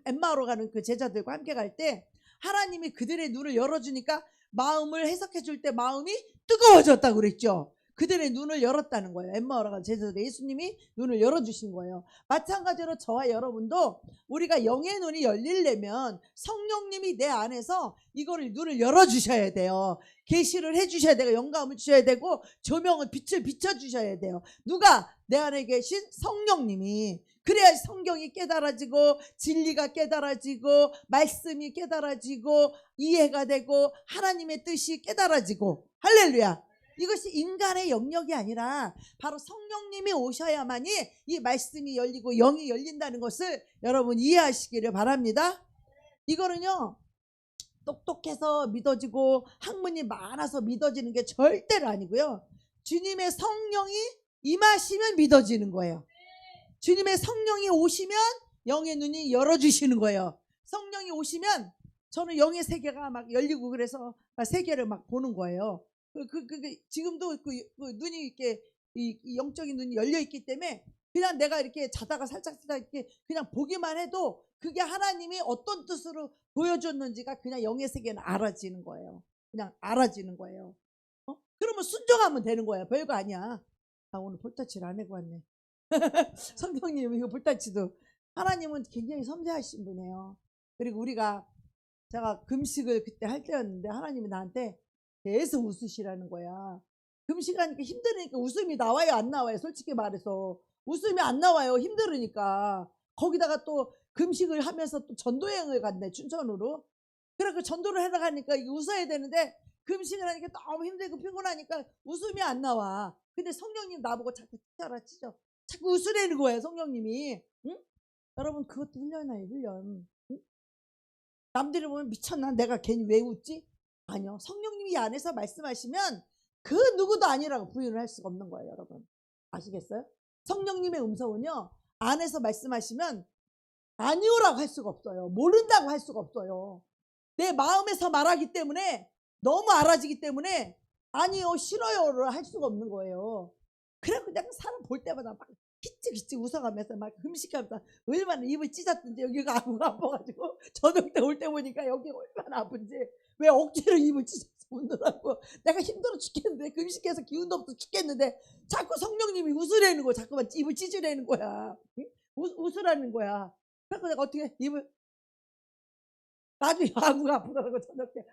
엠마오로 가는 그 제자들과 함께 갈 때 하나님이 그들의 눈을 열어주니까 마음을 해석해 줄 때 마음이 뜨거워졌다고 그랬죠. 그들의 눈을 열었다는 거예요. 엠마오로 가는 제자들, 예수님이 눈을 열어주신 거예요. 마찬가지로 저와 여러분도 우리가 영의 눈이 열리려면 성령님이 내 안에서 이거를 눈을 열어주셔야 돼요. 계시를 해주셔야 되고 영감을 주셔야 되고 조명을 빛을 비춰주셔야 돼요. 누가? 내 안에 계신 성령님이. 그래야 성경이 깨달아지고 진리가 깨달아지고 말씀이 깨달아지고 이해가 되고 하나님의 뜻이 깨달아지고. 할렐루야. 이것이 인간의 영역이 아니라 바로 성령님이 오셔야만이 이 말씀이 열리고 영이 열린다는 것을 여러분 이해하시기를 바랍니다. 이거는요, 똑똑해서 믿어지고 학문이 많아서 믿어지는 게 절대로 아니고요, 주님의 성령이 임하시면 믿어지는 거예요. 주님의 성령이 오시면 영의 눈이 열어주시는 거예요. 성령이 오시면 저는 영의 세계가 막 열리고 그래서 세계를 막 보는 거예요. 지금도 눈이 이렇게 이 영적인 눈이 열려 있기 때문에 그냥 내가 이렇게 자다가 살짝 이렇게 그냥 보기만 해도 그게 하나님이 어떤 뜻으로 보여줬는지가 그냥 영의 세계는 알아지는 거예요. 그냥 알아지는 거예요. 그러면 순종하면 되는 거예요. 별거 아니야. 오늘 볼터치를 안 해고 왔네. 성경님 이거 볼터치도. 하나님은 굉장히 섬세하신 분이에요. 그리고 제가 금식을 그때 할 때였는데 하나님이 나한테 계속 웃으시라는 거야. 금식하니까 힘드니까 웃음이 나와요, 안 나와요? 솔직히 말해서 웃음이 안 나와요. 힘들으니까. 거기다가 또 금식을 하면서 또 전도여행을 갔네, 춘천으로. 그래, 그 전도를 하러 가니까 웃어야 되는데 금식을 하니까 너무 힘들고 피곤하니까 웃음이 안 나와. 근데 성령님 나보고 자꾸 치죠. 자꾸 웃으라는 거예요, 성령님이. 응? 여러분, 그것도 훈련이에요, 훈련. 응? 남들이 보면 미쳤나? 내가 괜히 왜 웃지? 아니요. 성령님이 안에서 말씀하시면 그 누구도 아니라고 부인을 할 수가 없는 거예요, 여러분. 아시겠어요? 성령님의 음성은요, 안에서 말씀하시면 아니오라고 할 수가 없어요. 모른다고 할 수가 없어요. 내 마음에서 말하기 때문에, 너무 알아지기 때문에 아니요, 싫어요를 할 수가 없는 거예요. 그래서 그냥 사람 볼 때마다 막 기특기특 웃어가면서 막 흠식하면서 얼마나 입을 찢었던지, 여기가 아파가지고 저녁 때 올 때 보니까 여기가 얼마나 아픈지, 왜 억지로 입을 찢어서 웃느라고. 내가 힘들어 죽겠는데, 금식해서 기운도 없어 죽겠는데 자꾸 성령님이 웃으라는 거야. 자꾸만 입을 찢으라는 거야. 웃으라는 거야. 그래서 내가 어떻게 입을, 나중에 아구가 아프더라고. 저녁 때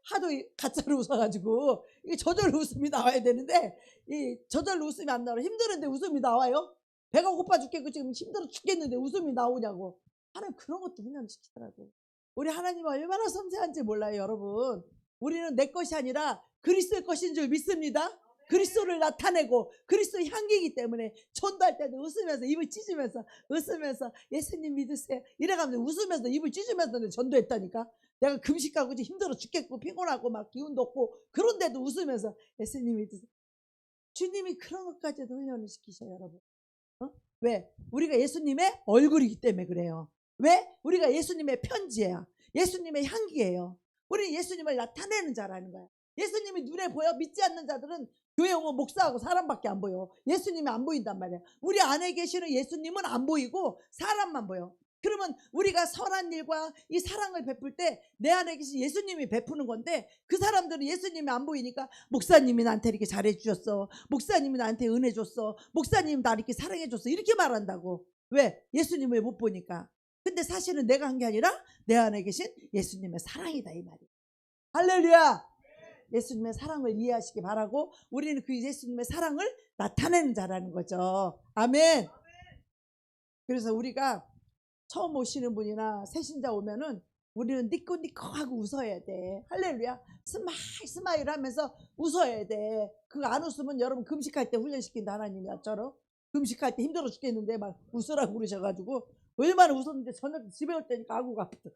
하도 가짜로 웃어가지고 이게 저절로 웃음이 나와야 되는데 이 저절로 웃음이 안 나와요. 힘드는데 웃음이 나와요? 배가 고파 죽겠고 지금 힘들어 죽겠는데 웃음이 나오냐고. 하나님 그런 것도 훈련시키더라고. 우리 하나님은 얼마나 섬세한지 몰라요, 여러분. 우리는 내 것이 아니라 그리스도의 것인 줄 믿습니다. 그리스도를 나타내고 그리스도의 향기이기 때문에 전도할 때도 웃으면서 입을 찢으면서 웃으면서 예수님 믿으세요 이래가면서 웃으면서 입을 찢으면서 전도했다니까. 내가 금식하고 힘들어 죽겠고 피곤하고 막 기운도 없고 그런데도 웃으면서 예수님 믿으세요. 주님이 그런 것까지도 훈련을 시키셔요, 여러분. 왜? 우리가 예수님의 얼굴이기 때문에 그래요. 왜? 우리가 예수님의 편지예요. 예수님의 향기예요. 우리는 예수님을 나타내는 자라는 거야. 예수님이 눈에 보여 믿지 않는 자들은 교회 오면 목사하고 사람밖에 안 보여. 예수님이 안 보인단 말이야. 우리 안에 계시는 예수님은 안 보이고 사람만 보여. 그러면 우리가 선한 일과 이 사랑을 베풀 때 내 안에 계신 예수님이 베푸는 건데, 그 사람들은 예수님이 안 보이니까 목사님이 나한테 이렇게 잘해주셨어, 목사님이 나한테 은혜 줬어, 목사님이 나 이렇게 사랑해줬어, 이렇게 말한다고. 왜? 예수님을 못 보니까. 근데 사실은 내가 한 게 아니라 내 안에 계신 예수님의 사랑이다, 이 말이야. 할렐루야. 예수님의 사랑을 이해하시기 바라고, 우리는 그 예수님의 사랑을 나타내는 자라는 거죠. 아멘. 그래서 우리가 처음 오시는 분이나 새신자 오면은 우리는 니꼬니꼬하고 웃어야 돼. 할렐루야. 스마일 하면서 웃어야 돼. 그거 안 웃으면 여러분 금식할 때 훈련시킨다, 하나님이 나처럼. 금식할 때 힘들어 죽겠는데 막 웃으라고 그러셔가지고 얼마나 웃었는데 저녁 집에 올 때니까 아구가 아프다.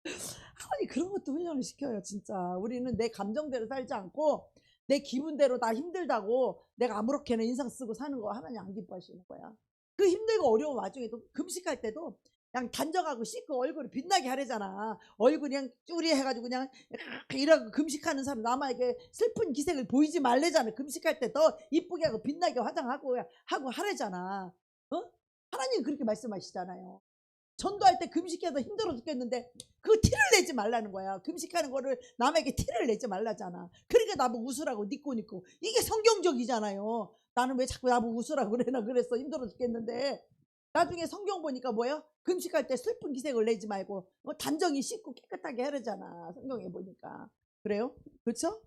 하나님 그런 것도 훈련을 시켜요. 진짜 우리는 내 감정대로 살지 않고 내 기분대로 나 힘들다고 내가 아무렇게나 인상 쓰고 사는 거 하나님 안 기뻐하시는 거야. 그 힘들고 어려운 와중에도 금식할 때도 그냥 단정하고 씻고 얼굴이 빛나게 하래잖아. 얼굴이 그냥 쭈리해가지고 그냥 이러고 금식하는 사람 남에게 슬픈 기색을 보이지 말래잖아. 금식할 때 더 이쁘게 하고 빛나게 화장하고 하고 하래잖아. 하나님 그렇게 말씀하시잖아요. 전도할 때 금식해서 힘들어 죽겠는데 그 티를 내지 말라는 거야. 금식하는 거를 남에게 티를 내지 말라잖아. 그러니까 나보고 웃으라고 니꼬니꼬. 이게 성경적이잖아요. 나는 왜 자꾸 나보고 웃으라고 그래나 그랬어. 힘들어 죽겠는데. 나중에 성경 보니까 뭐야? 금식할 때 슬픈 기색을 내지 말고 단정히 씻고 깨끗하게 하려잖아. 성경에 보니까. 그래요? 그렇죠?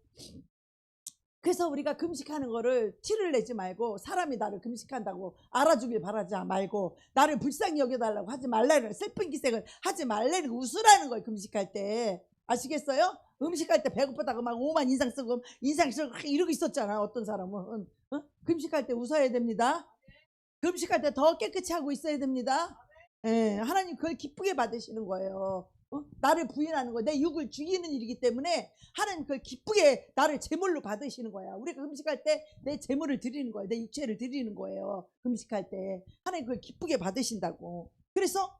그래서 우리가 금식하는 거를 티를 내지 말고, 사람이 나를 금식한다고 알아주길 바라지 말고, 나를 불쌍히 여겨달라고 하지 말라는, 슬픈 기색을 하지 말라는, 웃으라는 거예요. 금식할 때. 아시겠어요? 음식할 때 배고프다고 막 오만 인상 쓰고 이러고 있었잖아. 어떤 사람은. 금식할 때 웃어야 됩니다. 금식할 때 더 깨끗이 하고 있어야 됩니다. 예, 하나님 그걸 기쁘게 받으시는 거예요. 나를 부인하는 거, 내 육을 죽이는 일이기 때문에 하나님 그걸 기쁘게 나를 제물로 받으시는 거야. 우리가 금식할 때 내 제물을 드리는 거예요. 내 육체를 드리는 거예요. 금식할 때 하나님 그걸 기쁘게 받으신다고. 그래서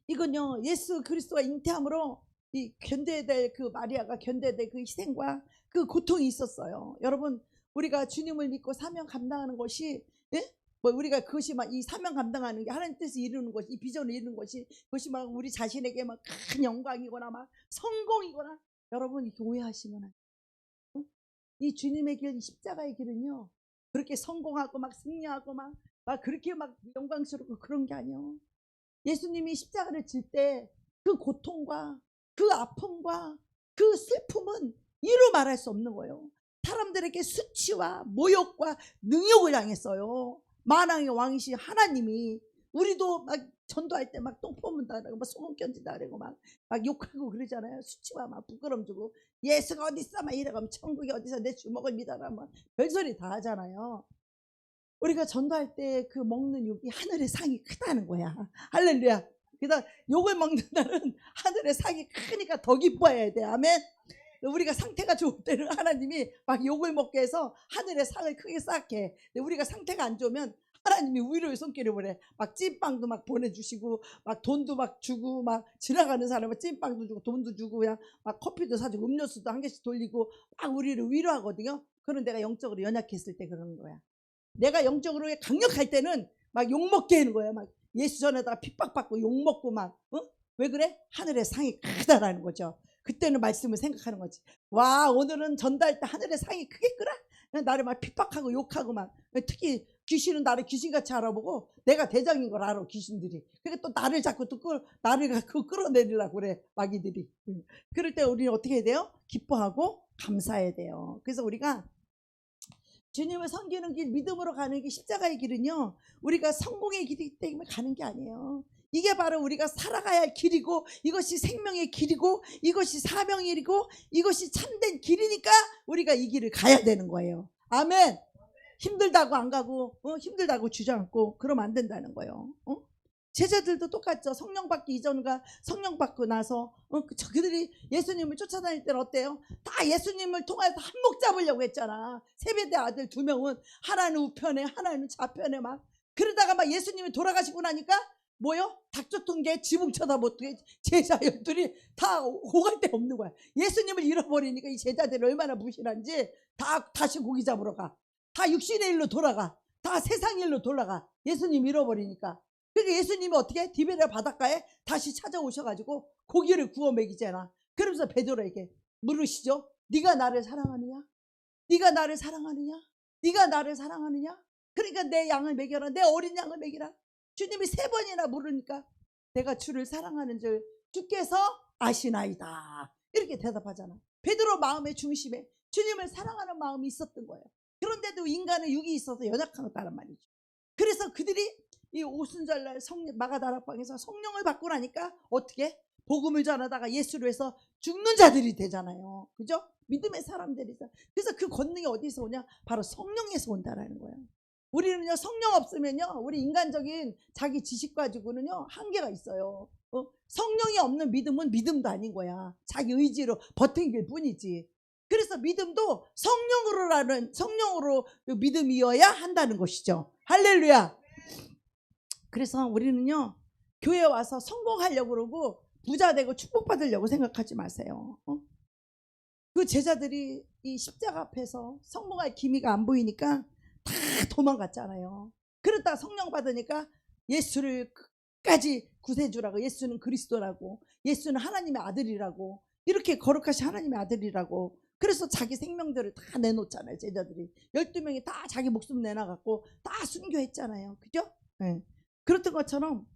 이건요, 예수 그리스도가 잉태함으로 이 견뎌야 될 그 마리아가 견뎌야 될 그 희생과 그 고통이 있었어요. 여러분, 우리가 주님을 믿고 사명 감당하는 것이, 예? 뭐 우리가 그것이 막 이 사명 감당하는 게 하나님 뜻을 이루는 것이, 이 비전을 이루는 것이, 그것이 막 우리 자신에게 막 큰 영광이거나 막 성공이거나, 여러분 이렇게 오해하시면 안 돼요. 이 주님의 길, 이 십자가의 길은요, 그렇게 성공하고 막 승리하고 막 그렇게 막 영광스럽고 그런 게 아니에요. 예수님이 십자가를 질 때 그 고통과 그 아픔과 그 슬픔은 이루 말할 수 없는 거예요. 사람들에게 수치와 모욕과 능욕을 당했어요. 만왕의 왕이신 하나님이. 우리도 막 전도할 때 막 똥 뽑는다 그러고 막 소금 견진다 그러고 막 욕하고 그러잖아요. 수치와 막 부끄럼 주고, 예수가 어딨어 막 이러고, 천국이 어디서 내 주먹을 믿어라 막 별소리 다 하잖아요. 우리가 전도할 때 그 먹는 욕이 하늘의 상이 크다는 거야. 할렐루야. 그래서 욕을 먹는 날은 하늘의 상이 크니까 더 기뻐해야 돼. 아멘. 우리가 상태가 좋을 때는 하나님이 막 욕을 먹게 해서 하늘의 상을 크게 쌓게. 근데 우리가 상태가 안 좋으면 하나님이 위로의 손길을 보내. 막 찐빵도 막 보내주시고, 막 돈도 막 주고, 막 지나가는 사람은 찐빵도 주고 돈도 주고, 그냥 막 커피도 사주고 음료수도 한 개씩 돌리고 막 우리를 위로하거든요. 그런 내가 영적으로 연약했을 때 그러는 거야. 내가 영적으로 강력할 때는 막 욕먹게 하는 거야. 막 예수 전에다가 핍박받고 욕먹고 막. 왜 그래? 하늘의 상이 크다라는 거죠. 그때는 말씀을 생각하는 거지. 와, 오늘은 전도할 때 하늘의 상이 크겠구나. 나를 막 핍박하고 욕하고 막. 특히 귀신은 나를 귀신같이 알아보고 내가 대장인 걸 알아, 귀신들이. 그러니까 또 나를 자꾸 또 나를 끌어내리려고 그래, 마귀들이. 그럴 때 우리는 어떻게 해야 돼요? 기뻐하고 감사해야 돼요. 그래서 우리가 주님을 섬기는 길, 믿음으로 가는 길, 십자가의 길은요, 우리가 성공의 길이기 때문에 가는 게 아니에요. 이게 바로 우리가 살아가야 할 길이고, 이것이 생명의 길이고, 이것이 사명의 길이고, 이것이 참된 길이니까 우리가 이 길을 가야 되는 거예요. 아멘. 힘들다고 안 가고, 힘들다고 주저앉고 그러면 안 된다는 거예요. 제자들도 똑같죠. 성령 받기 이전과 성령 받고 나서 그들이 예수님을 쫓아다닐 때는 어때요? 다 예수님을 통해서 한몫 잡으려고 했잖아. 세베대 아들 2명은 하나는 우편에 하나는 좌편에 막. 그러다가 막 예수님이 돌아가시고 나니까 뭐요? 닥쳐통계 지붕 쳐다보게 제자 열둘이 다 오갈 데 없는 거야. 예수님을 잃어버리니까 이 제자들이 얼마나 부실한지 다 다시 고기 잡으러 가. 다 육신의 일로 돌아가. 다 세상 일로 돌아가. 예수님 잃어버리니까. 그러니까 예수님이 어떻게 디베랴 바닷가에 다시 찾아오셔가지고 고기를 구워 먹이잖아. 그러면서 베드로에게 물으시죠. 네가 나를 사랑하느냐? 네가 나를 사랑하느냐? 네가 나를 사랑하느냐? 그러니까 내 양을 먹여라. 내 어린 양을 먹이라. 주님이 3번이나 물으니까 내가 주를 사랑하는 줄 주께서 아시나이다. 이렇게 대답하잖아. 베드로 마음의 중심에 주님을 사랑하는 마음이 있었던 거예요. 그런데도 인간의 육이 있어서 연약하다는 말이죠. 그래서 그들이 이 오순절날 마가다락방에서 성령을 받고 나니까 어떻게? 복음을 전하다가 예수를 해서 죽는 자들이 되잖아요. 그죠? 믿음의 사람들이죠. 그래서 그 권능이 어디서 오냐? 바로 성령에서 온다라는 거예요. 우리는요, 성령 없으면요, 우리 인간적인 자기 지식 가지고는요, 한계가 있어요. 성령이 없는 믿음은 믿음도 아닌 거야. 자기 의지로 버틴 뿐이지. 그래서 믿음도 성령으로 믿음이어야 한다는 것이죠. 할렐루야. 그래서 우리는요, 교회 와서 성공하려고 그러고 부자 되고 축복받으려고 생각하지 마세요. 그 제자들이 이 십자가 앞에서 성공할 기미가 안 보이니까 다 도망갔잖아요. 그러다가 성령 받으니까 예수를 끝까지 구세주라고, 예수는 그리스도라고, 예수는 하나님의 아들이라고, 이렇게 거룩하신 하나님의 아들이라고. 그래서 자기 생명들을 다 내놓잖아요. 제자들이 12명이 다 자기 목숨 내놔갖고 다 순교했잖아요. 그죠? 네. 그렇던 것처럼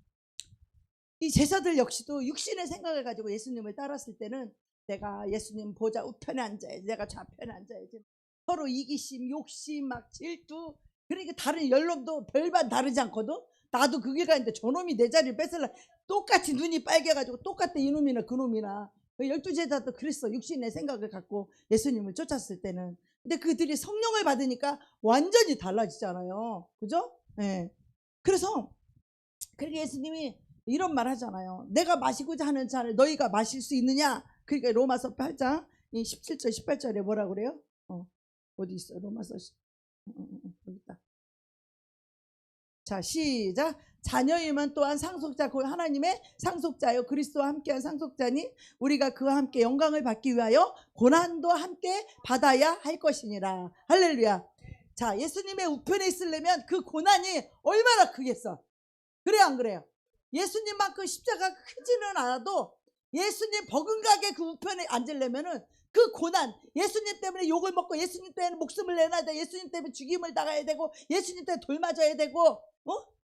이 제자들 역시도 육신의 생각을 가지고 예수님을 따랐을 때는 내가 예수님 보좌 우편에 앉아야지, 내가 좌편에 앉아야지, 서로 이기심, 욕심, 막 질투. 그러니까 다른 연놈도 별반 다르지 않거든. 나도 그 길 가는데 저놈이 내 자리를 뺏으려 똑같이 눈이 빨개가지고 똑같아. 이놈이나 그놈이나. 12제자도 그랬어. 육신의 생각을 갖고 예수님을 쫓았을 때는. 근데 그들이 성령을 받으니까 완전히 달라지잖아요. 그죠? 네. 그래서 그렇게 예수님이 이런 말 하잖아요. 내가 마시고자 하는 잔을 너희가 마실 수 있느냐? 그러니까 로마서 8장 17절 18절에 뭐라 그래요? 어디 있어? 로마서 여기 있다. 자, 시작. 자녀이면 또한 상속자, 곧 하나님의 상속자요, 그리스도와 함께한 상속자니 우리가 그와 함께 영광을 받기 위하여 고난도 함께 받아야 할 것이니라. 할렐루야. 자, 예수님의 우편에 있으려면 그 고난이 얼마나 크겠어. 그래 안 그래요? 예수님만큼 십자가가 크지는 않아도 예수님 버금가게 그 우편에 앉으려면은 그 고난, 예수님 때문에 욕을 먹고 예수님 때문에 목숨을 내놔야 돼, 예수님 때문에 죽임을 당해야 되고 예수님 때문에 돌 맞아야 되고,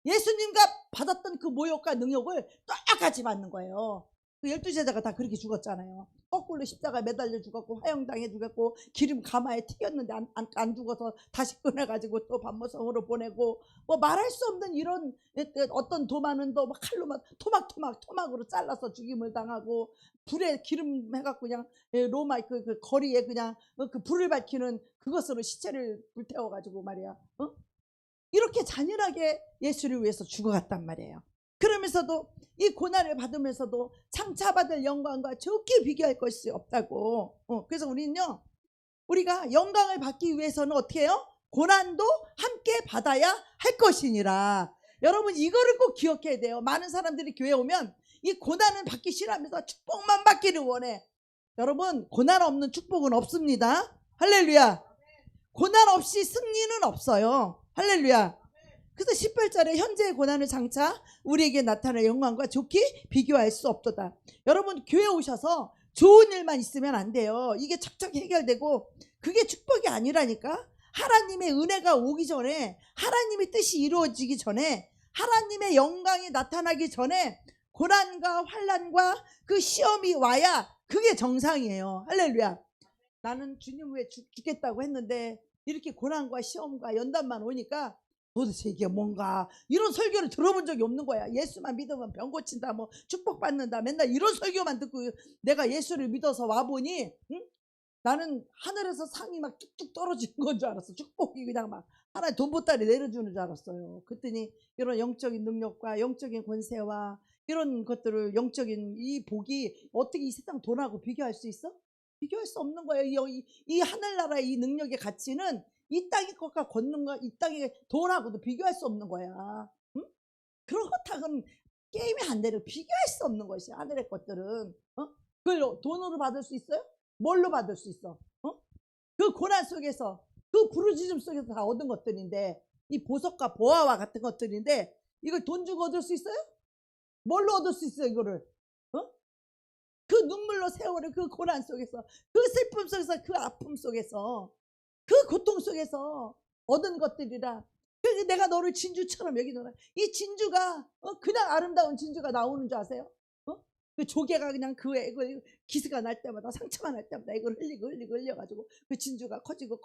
예수님과 받았던 그 모욕과 능욕을 똑같이 받는 거예요. 그 12제자가 다 그렇게 죽었잖아요. 거꾸로 십자가에 매달려 죽었고 화형당해 죽었고 기름 가마에 튀겼는데 안 죽어서 다시 꺼내가지고 또 반모성으로 보내고, 뭐 말할 수 없는 이런 어떤 도마는 또 칼로 막 토막으로 잘라서 죽임을 당하고, 불에 기름 해갖고 그냥 로마 그 거리에 그냥 그 불을 밝히는 그것으로 시체를 불태워가지고 말이야. 이렇게 잔인하게 예수를 위해서 죽어갔단 말이에요. 그러면서도 이 고난을 받으면서도 장차받을 영광과 적게 비교할 것이 없다고. 그래서 우리는요, 우리가 영광을 받기 위해서는 어떻게 해요? 고난도 함께 받아야 할 것이니라. 여러분 이거를 꼭 기억해야 돼요. 많은 사람들이 교회 오면 이 고난은 받기 싫어하면서 축복만 받기를 원해. 여러분 고난 없는 축복은 없습니다. 할렐루야. 고난 없이 승리는 없어요. 할렐루야. 그래서 18절에 현재의 고난을 장차 우리에게 나타날 영광과 좋게 비교할 수 없도다. 여러분 교회 오셔서 좋은 일만 있으면 안 돼요. 이게 착착 해결되고 그게 축복이 아니라니까. 하나님의 은혜가 오기 전에, 하나님의 뜻이 이루어지기 전에, 하나님의 영광이 나타나기 전에 고난과 환난과 그 시험이 와야 그게 정상이에요. 할렐루야. 나는 주님 위해 죽겠다고 했는데 이렇게 고난과 시험과 연단만 오니까 도대체 이게 뭔가, 이런 설교를 들어본 적이 없는 거야. 예수만 믿으면 병 고친다, 뭐 축복받는다, 맨날 이런 설교만 듣고 내가 예수를 믿어서 와보니 나는 하늘에서 상이 막 뚝뚝 떨어지는 건 줄 알았어. 축복이 그냥 막 하나의 돈보따리 내려주는 줄 알았어요. 그랬더니 이런 영적인 능력과 영적인 권세와 이런 것들을, 영적인 이 복이 어떻게 이 세상 돈하고 비교할 수 있어? 비교할 수 없는 거예요. 이 하늘나라의 이 능력의 가치는 이 땅의 것과 권능과 이 땅의 돈하고도 비교할 수 없는 거야. 응? 그렇다고는 게임이 안 되는, 비교할 수 없는 것이야. 하늘의 것들은. 그걸 돈으로 받을 수 있어요? 뭘로 받을 수 있어? 그 고난 속에서, 그 부르짖음 속에서 다 얻은 것들인데, 이 보석과 보화와 같은 것들인데, 이걸 돈 주고 얻을 수 있어요? 뭘로 얻을 수 있어요, 이거를? 그 눈물로 세월을, 그 고난 속에서, 그 슬픔 속에서, 그 아픔 속에서, 그 고통 속에서 얻은 것들이라. 그래서 내가 너를 진주처럼 여기노라. 이 진주가 그냥 아름다운 진주가 나오는 줄 아세요? 그 조개가 그냥 기스가 날 때마다, 상처가 날 때마다 이걸 흘리고 흘려가지고 그 진주가 커지고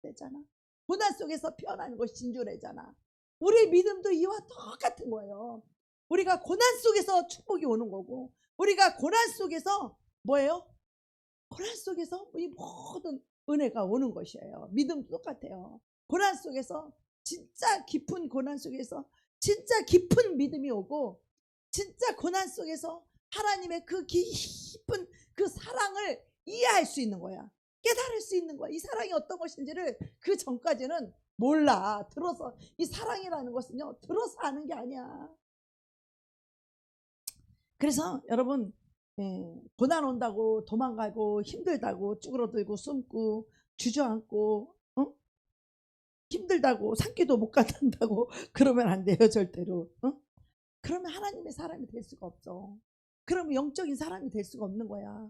되잖아. 고난 속에서 피어나는 것이 진주래잖아. 우리의 믿음도 이와 똑같은 거예요. 우리가 고난 속에서 축복이 오는 거고, 우리가 고난 속에서 뭐예요? 고난 속에서 이 모든 은혜가 오는 것이에요. 믿음도 똑같아요. 고난 속에서, 진짜 깊은 고난 속에서 진짜 깊은 믿음이 오고, 진짜 고난 속에서 하나님의 그 깊은 그 사랑을 이해할 수 있는 거야. 깨달을 수 있는 거야. 이 사랑이 어떤 것인지를 그 전까지는 몰라. 들어서, 이 사랑이라는 것은요, 들어서 아는 게 아니야. 그래서 여러분, 고난 온다고 도망가고, 힘들다고 쭈그러들고 숨고 주저앉고, 힘들다고 산기도 못 간다고 그러면 안 돼요, 절대로. 그러면 하나님의 사람이 될 수가 없어. 그러면 영적인 사람이 될 수가 없는 거야.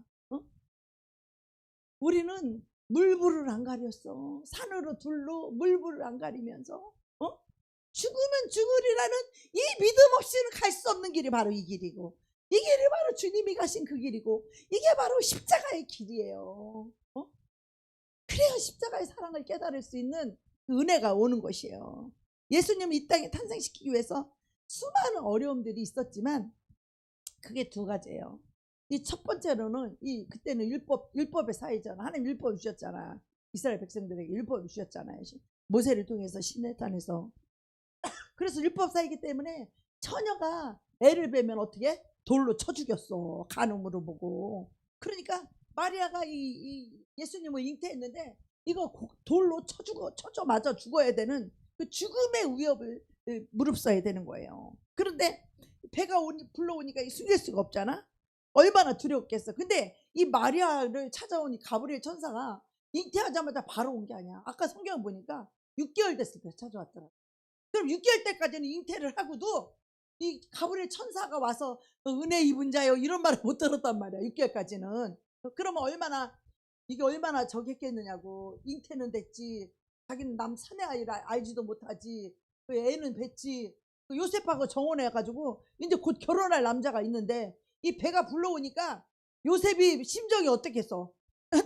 우리는 물불을 안 가렸어. 산으로 둘로 물불을 안 가리면서 죽으면 죽으리라는 이 믿음 없이는 갈 수 없는 길이 바로 이 길이고, 이 길이 바로 주님이 가신 그 길이고, 이게 바로 십자가의 길이에요. 그래야 십자가의 사랑을 깨달을 수 있는 그 은혜가 오는 것이에요. 예수님을 이 땅에 탄생시키기 위해서 수많은 어려움들이 있었지만 그게 두 가지예요. 이 첫 번째로는, 그때는 율법의 사회잖아. 하나님 율법을 주셨잖아. 이스라엘 백성들에게 율법을 주셨잖아요. 모세를 통해서 시내산에서. 그래서 율법 사이기 때문에 처녀가 애를 베면 어떻게? 돌로 쳐 죽였어. 간음으로 보고. 그러니까 마리아가 이 예수님을 잉태했는데, 이거 돌로 쳐줘 맞아 죽어야 되는 그 죽음의 위협을 무릅써야 되는 거예요. 그런데 배가 불러오니까 숨길 수가 없잖아. 얼마나 두렵겠어. 근데 이 마리아를 찾아오니 가브리엘 천사가 잉태하자마자 바로 온 게 아니야. 아까 성경 보니까 6개월 됐을 때 찾아왔더라. 그럼 6개월 때까지는 잉태를 하고도 이 가브리엘 천사가 와서 은혜 입은 자요 이런 말을 못 들었단 말이야. 6개월까지는. 그러면 이게 얼마나 저기 했겠느냐고. 잉태는 됐지, 자기는 남 사내 아이라 알지도 못하지, 그 애는 뵀지, 그 요셉하고 정혼해가지고 이제 곧 결혼할 남자가 있는데, 이 배가 불러오니까 요셉이 심정이 어떻겠어.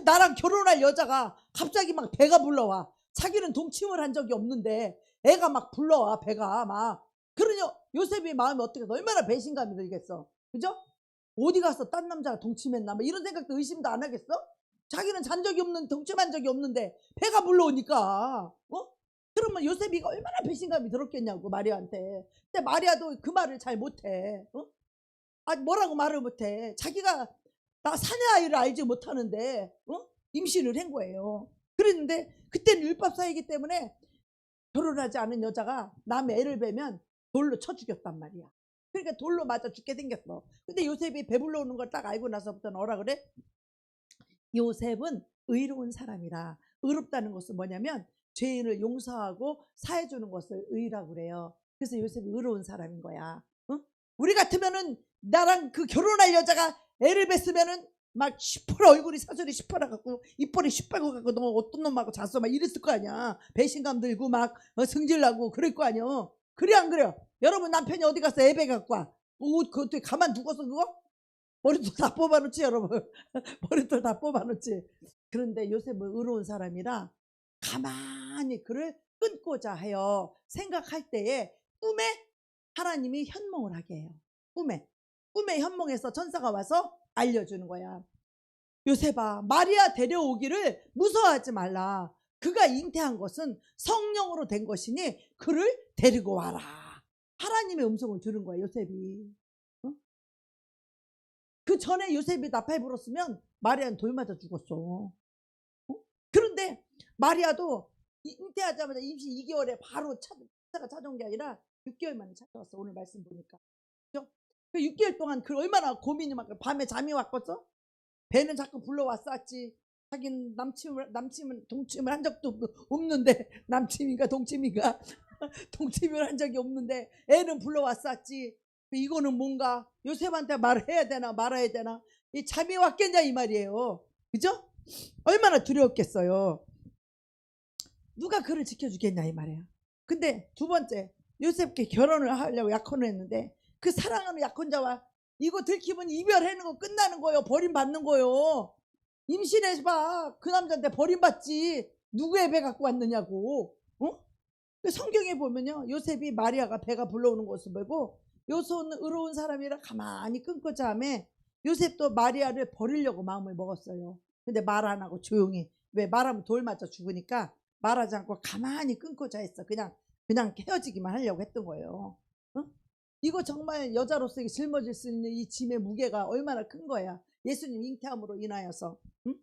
나랑 결혼할 여자가 갑자기 막 배가 불러와. 자기는 동침을 한 적이 없는데 애가 막 불러와, 배가 막. 그러니 요셉이 마음이 어떻겠어. 얼마나 배신감이 들겠어. 그죠? 어디 가서 딴 남자가 동침했나 막 이런 생각도, 의심도 안 하겠어? 자기는 잔 적이 없는, 동침한 적이 없는데 배가 불러오니까. 그러면 요셉이가 얼마나 배신감이 들었겠냐고, 마리아한테. 근데 마리아도 그 말을 잘 못해. 뭐라고 말을 못해. 자기가 나 사내 아이를 알지 못하는데 임신을 한 거예요. 그랬는데 그때는 율법 사이기 때문에 결혼하지 않은 여자가 남의 애를 베면 돌로 쳐 죽였단 말이야. 그러니까 돌로 맞아 죽게 생겼어. 근데 요셉이 배불러 오는 걸 딱 알고 나서부터는 뭐라 그래? 요셉은 의로운 사람이라. 의롭다는 것은 뭐냐면 죄인을 용서하고 사해주는 것을 의라고 그래요. 그래서 요셉이 의로운 사람인 거야. 우리 같으면은, 나랑 그 결혼할 여자가 애를 뱄으면은 막 시퍼러, 얼굴이 사슬이 시퍼러 갖고 입꼬리 시뻘고 갖고 너 어떤 놈하고 잤어 막 이랬을 거 아니야. 배신감 들고 막 승질나고 그럴 거 아니야. 그래 안 그래요? 여러분 남편이 어디 가서 애 배 갖고 와, 옷 그것도 가만 두고서 그거? 머리도 다 뽑아놓지 여러분. 머리도 다 뽑아놓지. 그런데 요셉은 의로운 사람이라 가만히 그를 끊고자 하여 생각할 때에 꿈에 하나님이 현몽을 하게 해요. 꿈에 현몽에서 천사가 와서 알려주는 거야. 요셉아, 마리아 데려오기를 무서워하지 말라. 그가 잉태한 것은 성령으로 된 것이니 그를 데리고 와라. 하나님의 음성을 들은 거야, 요셉이. 그 전에 요셉이 나팔 불었으면 마리아는 돌 맞아 죽었어. 그런데 마리아도 잉태하자마자 임신 2개월에 바로 천사가 찾아온 게 아니라 6개월 만에 찾아왔어. 오늘 말씀 보니까. 그죠? 그 6개월 동안 그 얼마나 고민이 막 밤에 잠이 왔겠어? 배는 자꾸 불러왔었지. 하긴 동침을 한 적도 없는데 남침인가 동침인가 동침을 한 적이 없는데 애는 불러왔었지. 이거는 뭔가 요셉한테 말을 해야 되나 말아야 되나 이 잠이 왔겠냐 이 말이에요. 그죠? 얼마나 두려웠겠어요. 누가 그를 지켜주겠냐 이 말이에요. 근데 두 번째 요셉께 결혼을 하려고 약혼을 했는데 그 사랑하는 약혼자와 이거 들키면 이별하는 거 끝나는 거예요. 버림받는 거예요. 임신해봐. 그 남자한테 버림받지. 누구의 배 갖고 왔느냐고. 어? 성경에 보면요. 요셉이 마리아가 배가 불러오는 것을 보고 요셉은 의로운 사람이라 가만히 끊고자 하며 요셉도 마리아를 버리려고 마음을 먹었어요. 근데 말 안 하고 조용히. 왜 말하면 돌 맞아 죽으니까 말하지 않고 가만히 끊고자 했어. 그냥 헤어지기만 하려고 했던 거예요. 어? 이거 정말 여자로서 짊어질 수 있는 이 짐의 무게가 얼마나 큰 거야. 예수님 잉태함으로 인하여서. 응?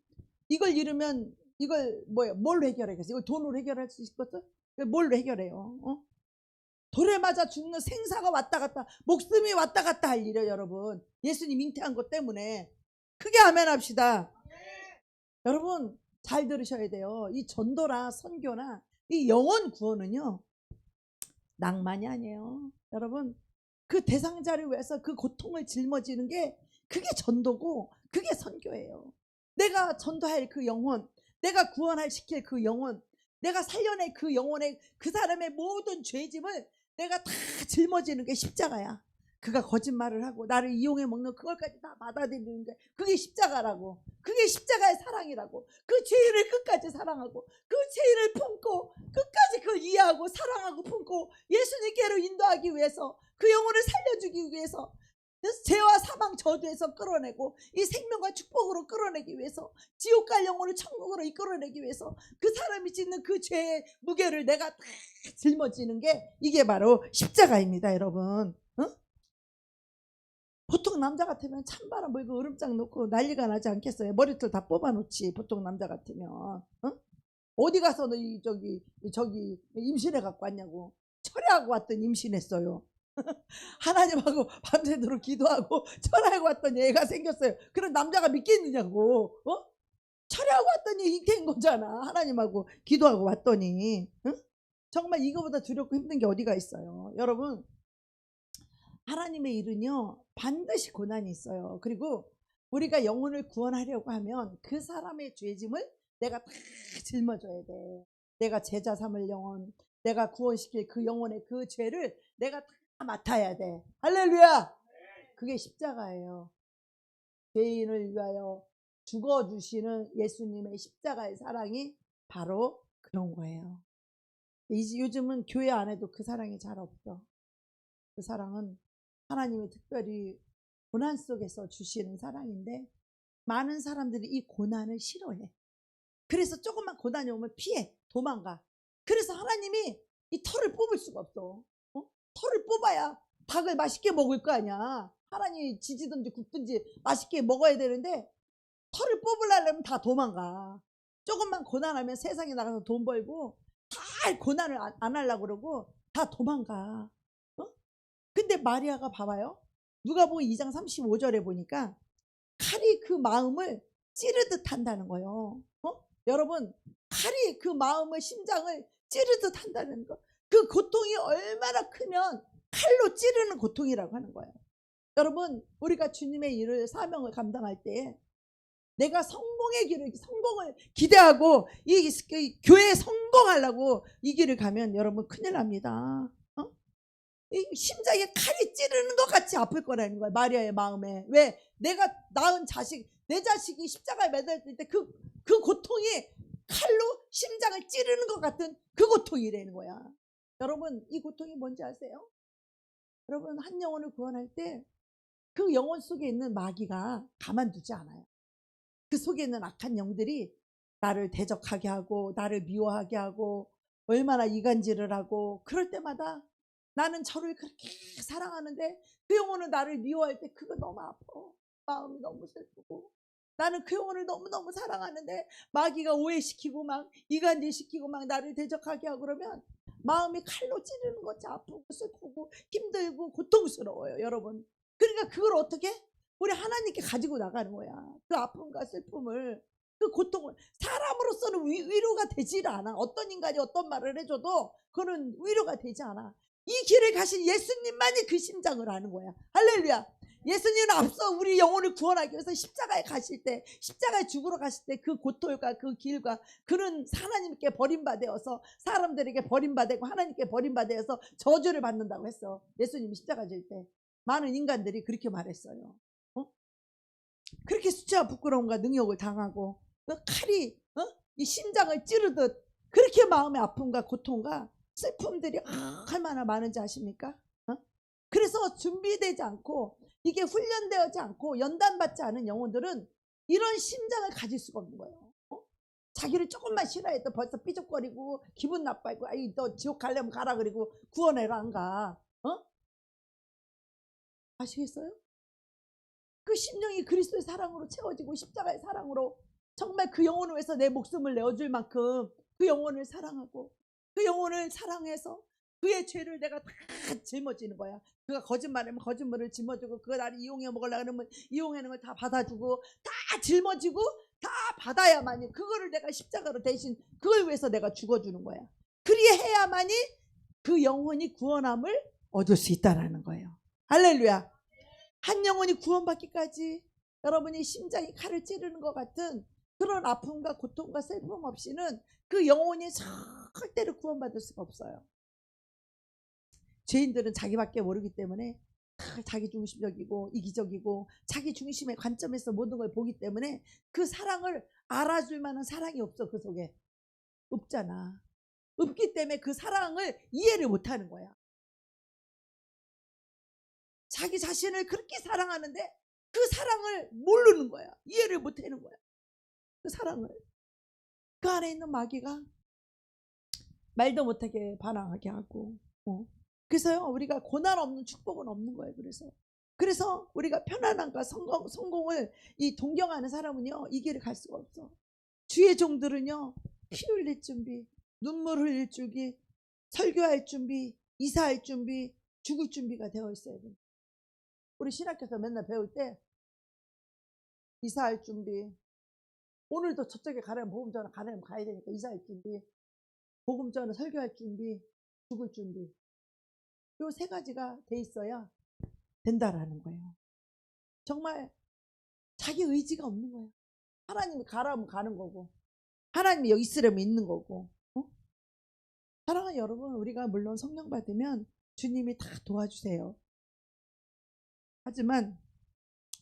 이걸 잃으면 이걸 뭘 해결하겠어? 이걸 돈으로 해결할 수 있겠어? 뭘로 해결해요? 어? 돌에 맞아 죽는 생사가 왔다 갔다 목숨이 왔다 갔다 할 일이에요. 여러분 예수님 잉태한 것 때문에 크게 아멘 합시다. 여러분 잘 들으셔야 돼요. 이 전도나 선교나 이 영혼 구원은요 낭만이 아니에요. 여러분 그 대상자를 위해서 그 고통을 짊어지는 게 그게 전도고 그게 선교예요. 내가 전도할 그 영혼, 내가 구원할 시킬 그 영혼, 내가 살려낼 그 영혼의 그 사람의 모든 죄짐을 내가 다 짊어지는 게 십자가야. 그가 거짓말을 하고 나를 이용해 먹는 그걸까지 다 받아들이는 게 그게 십자가라고. 그게 십자가의 사랑이라고. 그 죄인을 끝까지 사랑하고 그 죄인을 품고 끝까지 그걸 이해하고 사랑하고 품고 예수님께로 인도하기 위해서 그 영혼을 살려주기 위해서 죄와 사망 저주에서 끌어내고 이 생명과 축복으로 끌어내기 위해서 지옥 갈 영혼을 천국으로 이끌어내기 위해서 그 사람이 짓는 그 죄의 무게를 내가 다 짊어지는 게 이게 바로 십자가입니다. 여러분 어? 보통 남자 같으면 찬바람 불고 으름장 놓고 난리가 나지 않겠어요? 머리털 다 뽑아놓지 보통 남자 같으면 어? 어디 가서 너 저기 임신해 갖고 왔냐고. 철회하고 왔더니 임신했어요. 하나님하고 밤새도록 기도하고 철회하고 왔더니 애가 생겼어요. 그런 남자가 믿겠느냐고. 어? 철회하고 왔더니 잉태인 거잖아. 하나님하고 기도하고 왔더니. 응? 정말 이거보다 두렵고 힘든 게 어디가 있어요. 여러분 하나님의 일은요 반드시 고난이 있어요. 그리고 우리가 영혼을 구원하려고 하면 그 사람의 죄짐을 내가 다 짊어져야 돼. 내가 제자 삼을 영혼, 내가 구원시킬 그 영혼의 그 죄를 내가 다 맡아야 돼. 할렐루야. 그게 십자가예요. 죄인을 위하여 죽어주시는 예수님의 십자가의 사랑이 바로 그런 거예요. 요즘은 교회 안에도 그 사랑이 잘 없어. 그 사랑은 하나님이 특별히 고난 속에서 주시는 사랑인데 많은 사람들이 이 고난을 싫어해. 그래서 조금만 고난이 오면 피해 도망가. 그래서 하나님이 이 털을 뽑을 수가 없어. 어? 털을 뽑아야 닭을 맛있게 먹을 거 아니야. 하나님이 지지든지 굽든지 맛있게 먹어야 되는데 털을 뽑으려면 다 도망가. 조금만 고난하면 세상에 나가서 돈 벌고 다 고난을 안 하려고 그러고 다 도망가. 어? 근데 마리아가 봐봐요. 누가복음 2장 35절에 보니까 칼이 그 마음을 찌르듯 한다는 거예요. 어? 여러분 칼이 그 마음을 심장을 찌르듯 한다는 거. 그 고통이 얼마나 크면 칼로 찌르는 고통이라고 하는 거예요. 여러분 우리가 주님의 일을 사명을 감당할 때 내가 성공을 기대하고 이 교회에 성공하려고 이 길을 가면 여러분 큰일 납니다. 어? 이 심장에 칼이 찌르는 것 같이 아플 거라는 거야. 마리아의 마음에. 왜? 내가 낳은 자식, 내 자식이 십자가에 매달릴 때 그 고통이 칼로 심장을 찌르는 것 같은 그 고통이라는 거야. 여러분 이 고통이 뭔지 아세요? 여러분 한 영혼을 구원할 때 그 영혼 속에 있는 마귀가 가만두지 않아요. 그 속에 있는 악한 영들이 나를 대적하게 하고 나를 미워하게 하고 얼마나 이간질을 하고 그럴 때마다 나는 저를 그렇게 사랑하는데 그 영혼은 나를 미워할 때 그거 너무 아파. 마음이 너무 슬프고 나는 그 영혼을 너무너무 사랑하는데 마귀가 오해시키고 막 이간질시키고 막 나를 대적하게 하고 그러면 마음이 칼로 찌르는 것이 아프고 슬프고 힘들고 고통스러워요. 여러분 그러니까 그걸 어떻게 우리 하나님께 가지고 나가는 거야. 그 아픔과 슬픔을, 그 고통을. 사람으로서는 위로가 되질 않아. 어떤 인간이 어떤 말을 해줘도 그거는 위로가 되지 않아. 이 길을 가신 예수님만이 그 심장을 아는 거야. 할렐루야. 예수님은 앞서 우리 영혼을 구원하기 위해서 십자가에 가실 때, 십자가에 죽으러 가실 때 그 고통과 그 길과, 그는 하나님께 버림받아서, 사람들에게 버림받고 하나님께 버림받아서 저주를 받는다고 했어. 예수님이 십자가 질 때 많은 인간들이 그렇게 말했어요. 그렇게 수치와 부끄러움과 능욕을 당하고, 칼이 이 심장을 찌르듯 그렇게 마음의 아픔과 고통과 슬픔들이 얼마나 많은지 아십니까? 그래서 준비되지 않고, 이게 훈련되지 않고 연단받지 않은 영혼들은 이런 심장을 가질 수가 없는 거예요. 자기를 조금만 싫어해도 벌써 삐죽거리고 기분 나빠하고, 아이 너 지옥 가려면 가라, 그리고 구원해라 안 가. 아시겠어요? 그 심령이 그리스도의 사랑으로 채워지고 십자가의 사랑으로 정말 그 영혼을 위해서 내 목숨을 내어줄 만큼 그 영혼을 사랑하고, 그 영혼을 사랑해서 그의 죄를 내가 다 짊어지는 거야. 그가 거짓말하면 거짓말을 짊어지고, 그가 나를 이용해 먹으려고 하면 이용하는 걸 다 받아주고, 다 짊어지고 다 받아야만이, 그거를 내가 십자가로 대신 그걸 위해서 내가 죽어주는 거야. 그리해야만이 그 영혼이 구원함을 얻을 수 있다라는 거예요. 할렐루야. 한 영혼이 구원받기까지 여러분이 심장이 칼을 찌르는 것 같은 그런 아픔과 고통과 슬픔 없이는 그 영혼이 절대로 구원받을 수가 없어요. 죄인들은 자기밖에 모르기 때문에 자기 중심적이고 이기적이고 자기 중심의 관점에서 모든 걸 보기 때문에 그 사랑을 알아줄 만한 사랑이 없어. 그 속에 없잖아. 없기 때문에 그 사랑을 이해를 못하는 거야. 자기 자신을 그렇게 사랑하는데 그 사랑을 모르는 거야. 이해를 못하는 거야. 그 사랑을. 그 안에 있는 마귀가 말도 못하게 반항하게 하고, 그래서요, 우리가 고난 없는 축복은 없는 거예요. 그래서 우리가 편안함과 성공을 이 동경하는 사람은요, 이 길을 갈 수가 없어. 주의 종들은요, 피 흘릴 준비, 눈물 흘릴 준비, 설교할 준비, 이사할 준비, 죽을 준비가 되어 있어야 돼. 우리 신학교에서 맨날 배울 때 이사할 준비, 오늘도 저쪽에 가려면 복음 전에 가려면 가야 되니까 이사할 준비, 복음 전에 설교할 준비, 죽을 준비. 요 세 가지가 돼 있어야 된다라는 거예요. 정말 자기 의지가 없는 거예요. 하나님이 가라면 가는 거고, 하나님이 여기 있으려면 있는 거고. 사랑하는 여러분, 우리가 물론 성령 받으면 주님이 다 도와주세요. 하지만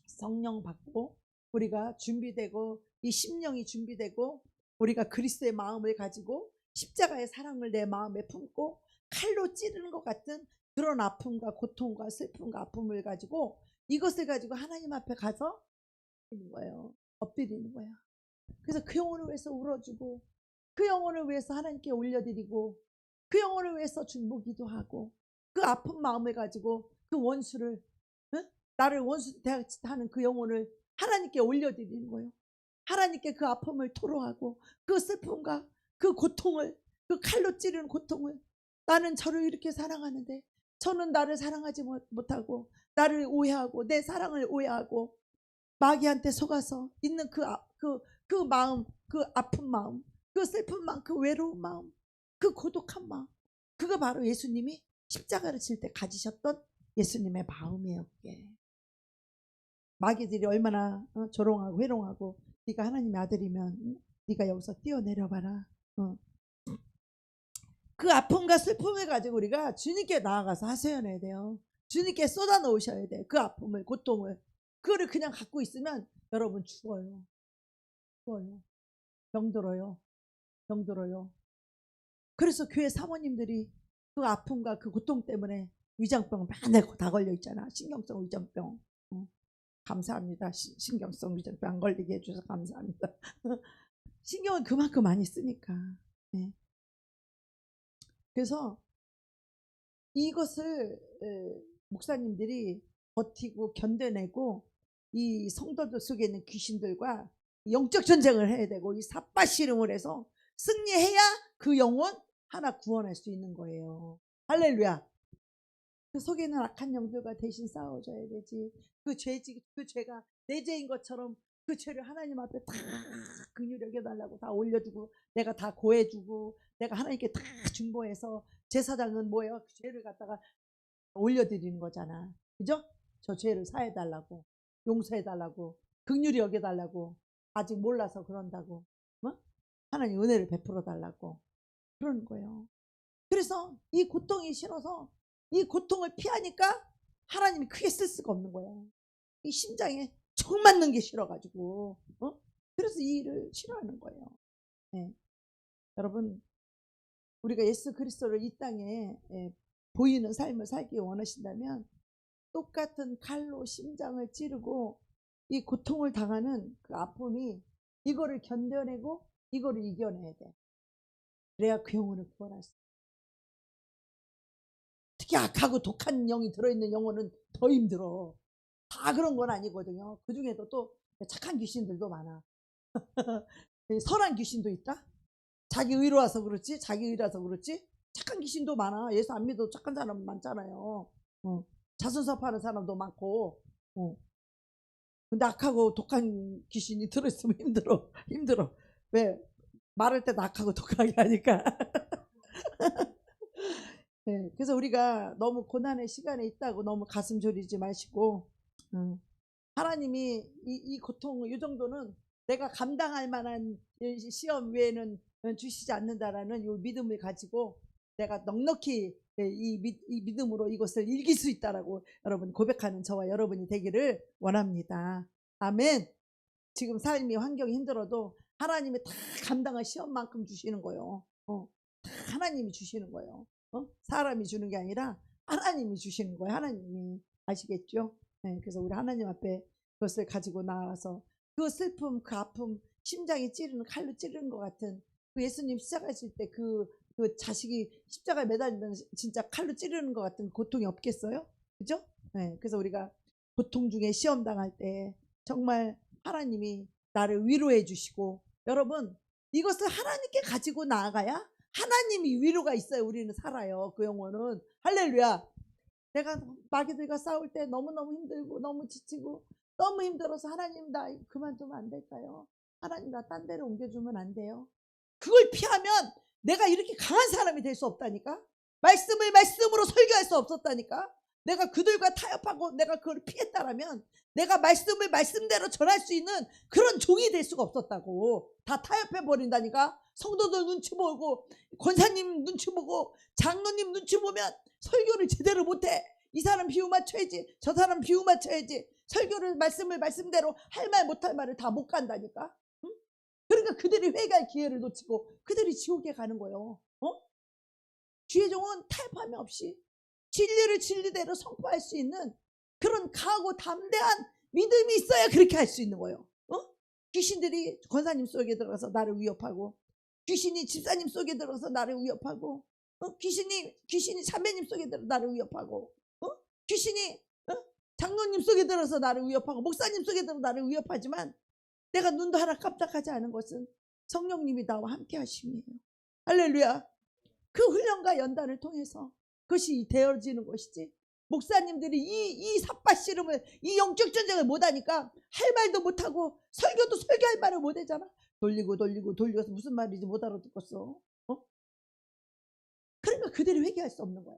성령 받고 우리가 준비되고, 이 심령이 준비되고, 우리가 그리스도의 마음을 가지고 십자가의 사랑을 내 마음에 품고 칼로 찌르는 것 같은 그런 아픔과 고통과 슬픔과 아픔을 가지고, 이것을 가지고 하나님 앞에 가서 엎드리는 거예요. 엎드리는 거야. 그래서 그 영혼을 위해서 울어주고, 그 영혼을 위해서 하나님께 올려드리고, 그 영혼을 위해서 중보기도 하고, 그 아픈 마음을 가지고 그 원수를, 나를 원수 대하는 그 영혼을 하나님께 올려드리는 거예요. 하나님께 그 아픔을 토로하고, 그 슬픔과 그 고통을, 그 칼로 찌르는 고통을, 나는 저를 이렇게 사랑하는데 저는 나를 사랑하지 못하고, 나를 오해하고, 내 사랑을 오해하고 마귀한테 속아서 있는 그 마음, 그 아픈 마음, 그 슬픈 마음, 그 외로운 마음, 그 고독한 마음, 그거 바로 예수님이 십자가를 칠 때 가지셨던 예수님의 마음이에요. 그게. 마귀들이 얼마나 조롱하고 회롱하고, 네가 하나님의 아들이면 네가 여기서 뛰어내려봐라. 그 아픔과 슬픔을 가지고 우리가 주님께 나아가서 하소연해야 돼요. 주님께 쏟아 놓으셔야 돼. 그 아픔을, 고통을. 그거를 그냥 갖고 있으면 여러분 죽어요. 병들어요. 그래서 교회 사모님들이 그 아픔과 그 고통 때문에 위장병 맨날 다 걸려 있잖아. 신경성 위장병. 감사합니다. 신경성 위장병 안 걸리게 해주셔서 감사합니다. 신경을 그만큼 많이 쓰니까. 네. 그래서 이것을 목사님들이 버티고 견뎌내고, 이 성도들 속에 있는 귀신들과 영적 전쟁을 해야 되고, 이 삿바씨름을 해서 승리해야 그 영혼 하나 구원할 수 있는 거예요. 할렐루야. 그 속에는 악한 영들과 대신 싸워줘야 되지. 그 죄가 내 죄인 것처럼 그 죄를 하나님 앞에 다 긍휼히 여겨달라고 다 올려주고, 내가 다 고해주고, 내가 하나님께 다 중보해서, 제사장은 뭐예요? 그 죄를 갖다가 올려드리는 거잖아. 그죠? 저 죄를 사해달라고, 용서해달라고, 긍휼히 여겨달라고. 아직 몰라서 그런다고, 하나님 은혜를 베풀어 달라고 그러는 거예요. 그래서 이 고통이 싫어서 이 고통을 피하니까 하나님이 크게 쓸 수가 없는 거예요. 이 심장에 총 맞는 게 싫어가지고, 그래서 이 일을 싫어하는 거예요. 네. 여러분, 우리가 예수 그리스도를 이 땅에 보이는 삶을 살기 원하신다면 똑같은 칼로 심장을 찌르고 이 고통을 당하는 그 아픔이, 이거를 견뎌내고 이거를 이겨내야 돼. 그래야 그 영혼을 구원할 수 있어. 특히 악하고 독한 영이 들어있는 영혼은 더 힘들어. 다 그런 건 아니거든요. 그 중에도 또 착한 귀신들도 많아. 선한 귀신도 있다. 자기 의로와서 그렇지, 착한 귀신도 많아. 예수 안 믿어도 착한 사람 많잖아요. 자선사업하는 사람도 많고. 근데 악하고 독한 귀신이 들어있으면 힘들어. 왜? 말할 때도 악하고 독하게 하니까. 네, 그래서 우리가 너무 고난의 시간에 있다고 너무 가슴 졸이지 마시고, 하나님이 이 고통, 이 정도는 내가 감당할 만한 시험 외에는 주시지 않는다라는 이 믿음을 가지고 내가 넉넉히 이 믿음으로 이것을 이길 수 있다라고 여러분 고백하는 저와 여러분이 되기를 원합니다. 아멘. 지금 삶이 환경이 힘들어도 하나님이 다 감당할 시험만큼 주시는 거예요. 다 하나님이 주시는 거예요. 사람이 주는 게 아니라 하나님이 주시는 거예요. 하나님이. 아시겠죠? 네, 그래서 우리 하나님 앞에 그것을 가지고 나와서 그 슬픔, 그 아픔, 심장이 찌르는, 칼로 찌르는 것 같은 그 예수님 십자가실 때 그 자식이 십자가에 매달리는 진짜 칼로 찌르는 것 같은 고통이 없겠어요? 그죠? 네, 그래서 우리가 고통 중에 시험 당할 때 정말 하나님이 나를 위로해 주시고, 여러분 이것을 하나님께 가지고 나아가야 하나님이 위로가 있어요. 우리는 살아요. 그 영혼은. 할렐루야. 내가 마귀들과 싸울 때 너무너무 힘들고 너무 지치고 너무 힘들어서 하나님 나 그만두면 안 될까요? 하나님 나 딴 데로 옮겨주면 안 돼요? 그걸 피하면 내가 이렇게 강한 사람이 될 수 없다니까. 말씀을 말씀으로 설교할 수 없었다니까. 내가 그들과 타협하고 내가 그걸 피했다라면 내가 말씀을 말씀대로 전할 수 있는 그런 종이 될 수가 없었다고. 다 타협해버린다니까. 성도들 눈치 보고 권사님 눈치 보고 장로님 눈치 보면 설교를 제대로 못해. 이 사람 비유 맞춰야지, 저 사람 비유 맞춰야지. 설교를 말씀을 말씀대로 할 말 못할 말을 다 못 간다니까. 응? 그러니까 그들이 회개할 기회를 놓치고 그들이 지옥에 가는 거예요. 주의 종은 타협함이 없이 진리를 진리대로 선포할 수 있는 그런 강하고 담대한 믿음이 있어야 그렇게 할 수 있는 거예요. 귀신들이 권사님 속에 들어가서 나를 위협하고, 귀신이 집사님 속에 들어가서 나를 위협하고, 귀신이 자매님 속에 들어서 나를 위협하고, 귀신이 장로님 속에 들어서 나를 위협하고, 목사님 속에 들어서 나를 위협하지만 내가 눈도 하나 깜짝하지 않은 것은 성령님이 나와 함께 하심이에요. 할렐루야. 그 훈련과 연단을 통해서 그것이 되어지는 것이지, 목사님들이 이 삿밭 씨름을, 이 영적 전쟁을 못하니까 할 말도 못하고 설교도 설교할 말을 못하잖아. 돌려서 무슨 말인지 못 알아듣겠어. 그러니까 그들이 회개할 수 없는 거야.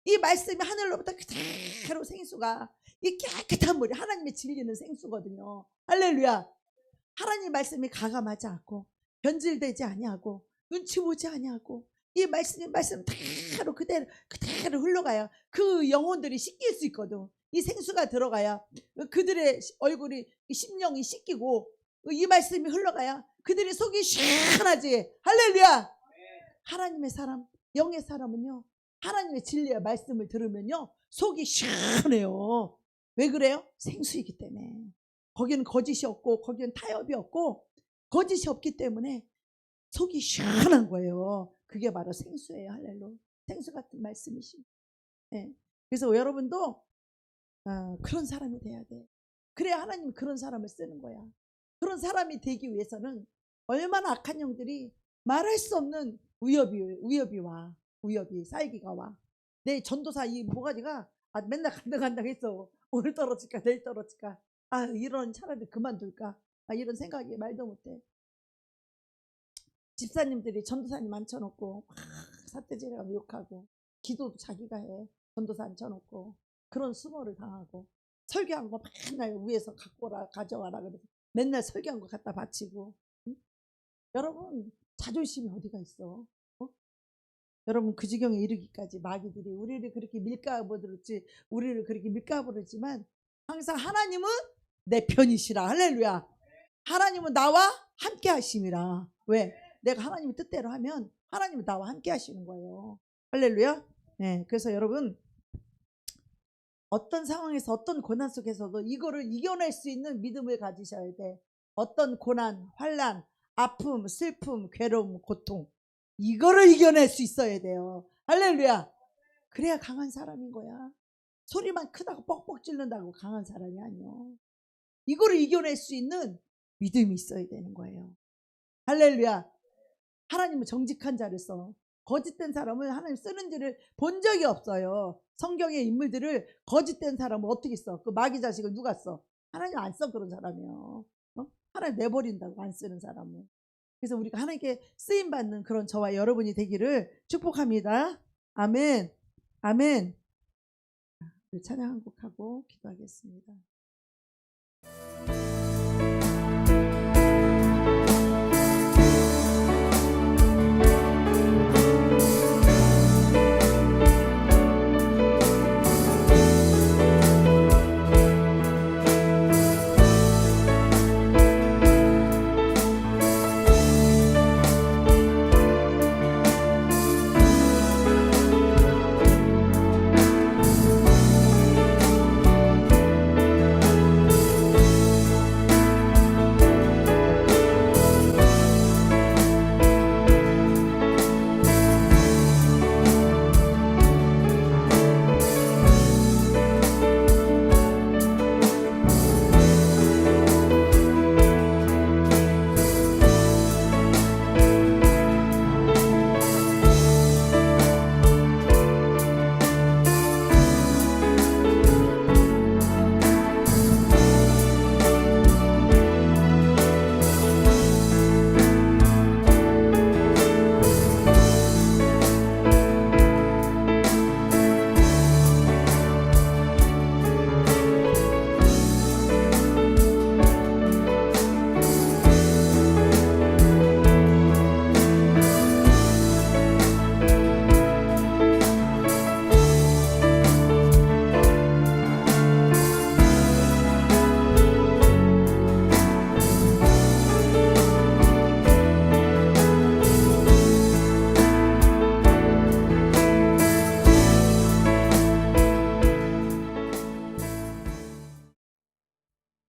이 말씀이 하늘로부터 그대로 생수가, 이 깨끗한 물이 하나님의 진리는 생수거든요. 할렐루야. 하나님 말씀이 가감하지 않고 변질되지 아니하고 눈치 보지 아니하고 이 말씀 그대로 흘러가야 그 영혼들이 씻길 수 있거든. 이 생수가 들어가야 그들의 얼굴이, 심령이 씻기고, 이 말씀이 흘러가야 그들의 속이 시원하지. 할렐루야. 하나님의 사람, 영의 사람은요, 하나님의 진리의 말씀을 들으면요 속이 시원해요. 왜 그래요? 생수이기 때문에. 거기는 거짓이 없고 거기는 타협이 없고 거짓이 없기 때문에 속이 시원한 거예요. 그게 바로 생수예요. 할렐루야. 생수 같은 말씀이십니다. 네. 그래서 여러분도 그런 사람이 돼야 돼. 그래야 하나님이 그런 사람을 쓰는 거야. 그런 사람이 되기 위해서는 얼마나 악한 영들이 말할 수 없는 위협이 와. 위협이, 살기가 와. 내 전도사 이 모가지가 맨날 간당간당 했어. 오늘 떨어질까 내일 떨어질까. 이런 차라리 그만둘까. 이런 생각이 말도 못해. 집사님들이 전도사님 앉혀놓고 막 삿대질하고 욕하고 기도도 자기가 해. 전도사 앉혀놓고 그런 수모를 당하고 설교한 거 맨날 위에서 갖고 오라 가져와라 그래서 맨날 설교한 거 갖다 바치고. 응? 여러분 자존심이 어디가 있어? 어? 여러분 그 지경에 이르기까지 마귀들이 우리를 그렇게 밀가부르지 우리를 그렇게 밀가부르지만 항상 하나님은 내 편이시라. 할렐루야. 하나님은 나와 함께 하심이라. 왜? 내가 하나님의 뜻대로 하면 하나님은 나와 함께 하시는 거예요. 할렐루야. 네, 그래서 여러분 어떤 상황에서 어떤 고난 속에서도 이거를 이겨낼 수 있는 믿음을 가지셔야 돼. 어떤 고난, 환난, 아픔, 슬픔, 괴로움, 고통 이거를 이겨낼 수 있어야 돼요. 할렐루야. 그래야 강한 사람인 거야. 소리만 크다고 뻑뻑 찌른다고 강한 사람이 아니요. 이거를 이겨낼 수 있는 믿음이 있어야 되는 거예요. 할렐루야. 하나님은 정직한 자를 써. 거짓된 사람을 하나님 쓰는 줄을 본 적이 없어요. 성경의 인물들을 거짓된 사람을 어떻게 써? 그 마귀 자식을 누가 써? 하나님 안 써. 그런 사람이요. 하나님 내버린다고 안 쓰는 사람을. 그래서 우리가 하나님께 쓰임받는 그런 저와 여러분이 되기를 축복합니다. 아멘. 아멘. 찬양 한 곡 하고 기도하겠습니다.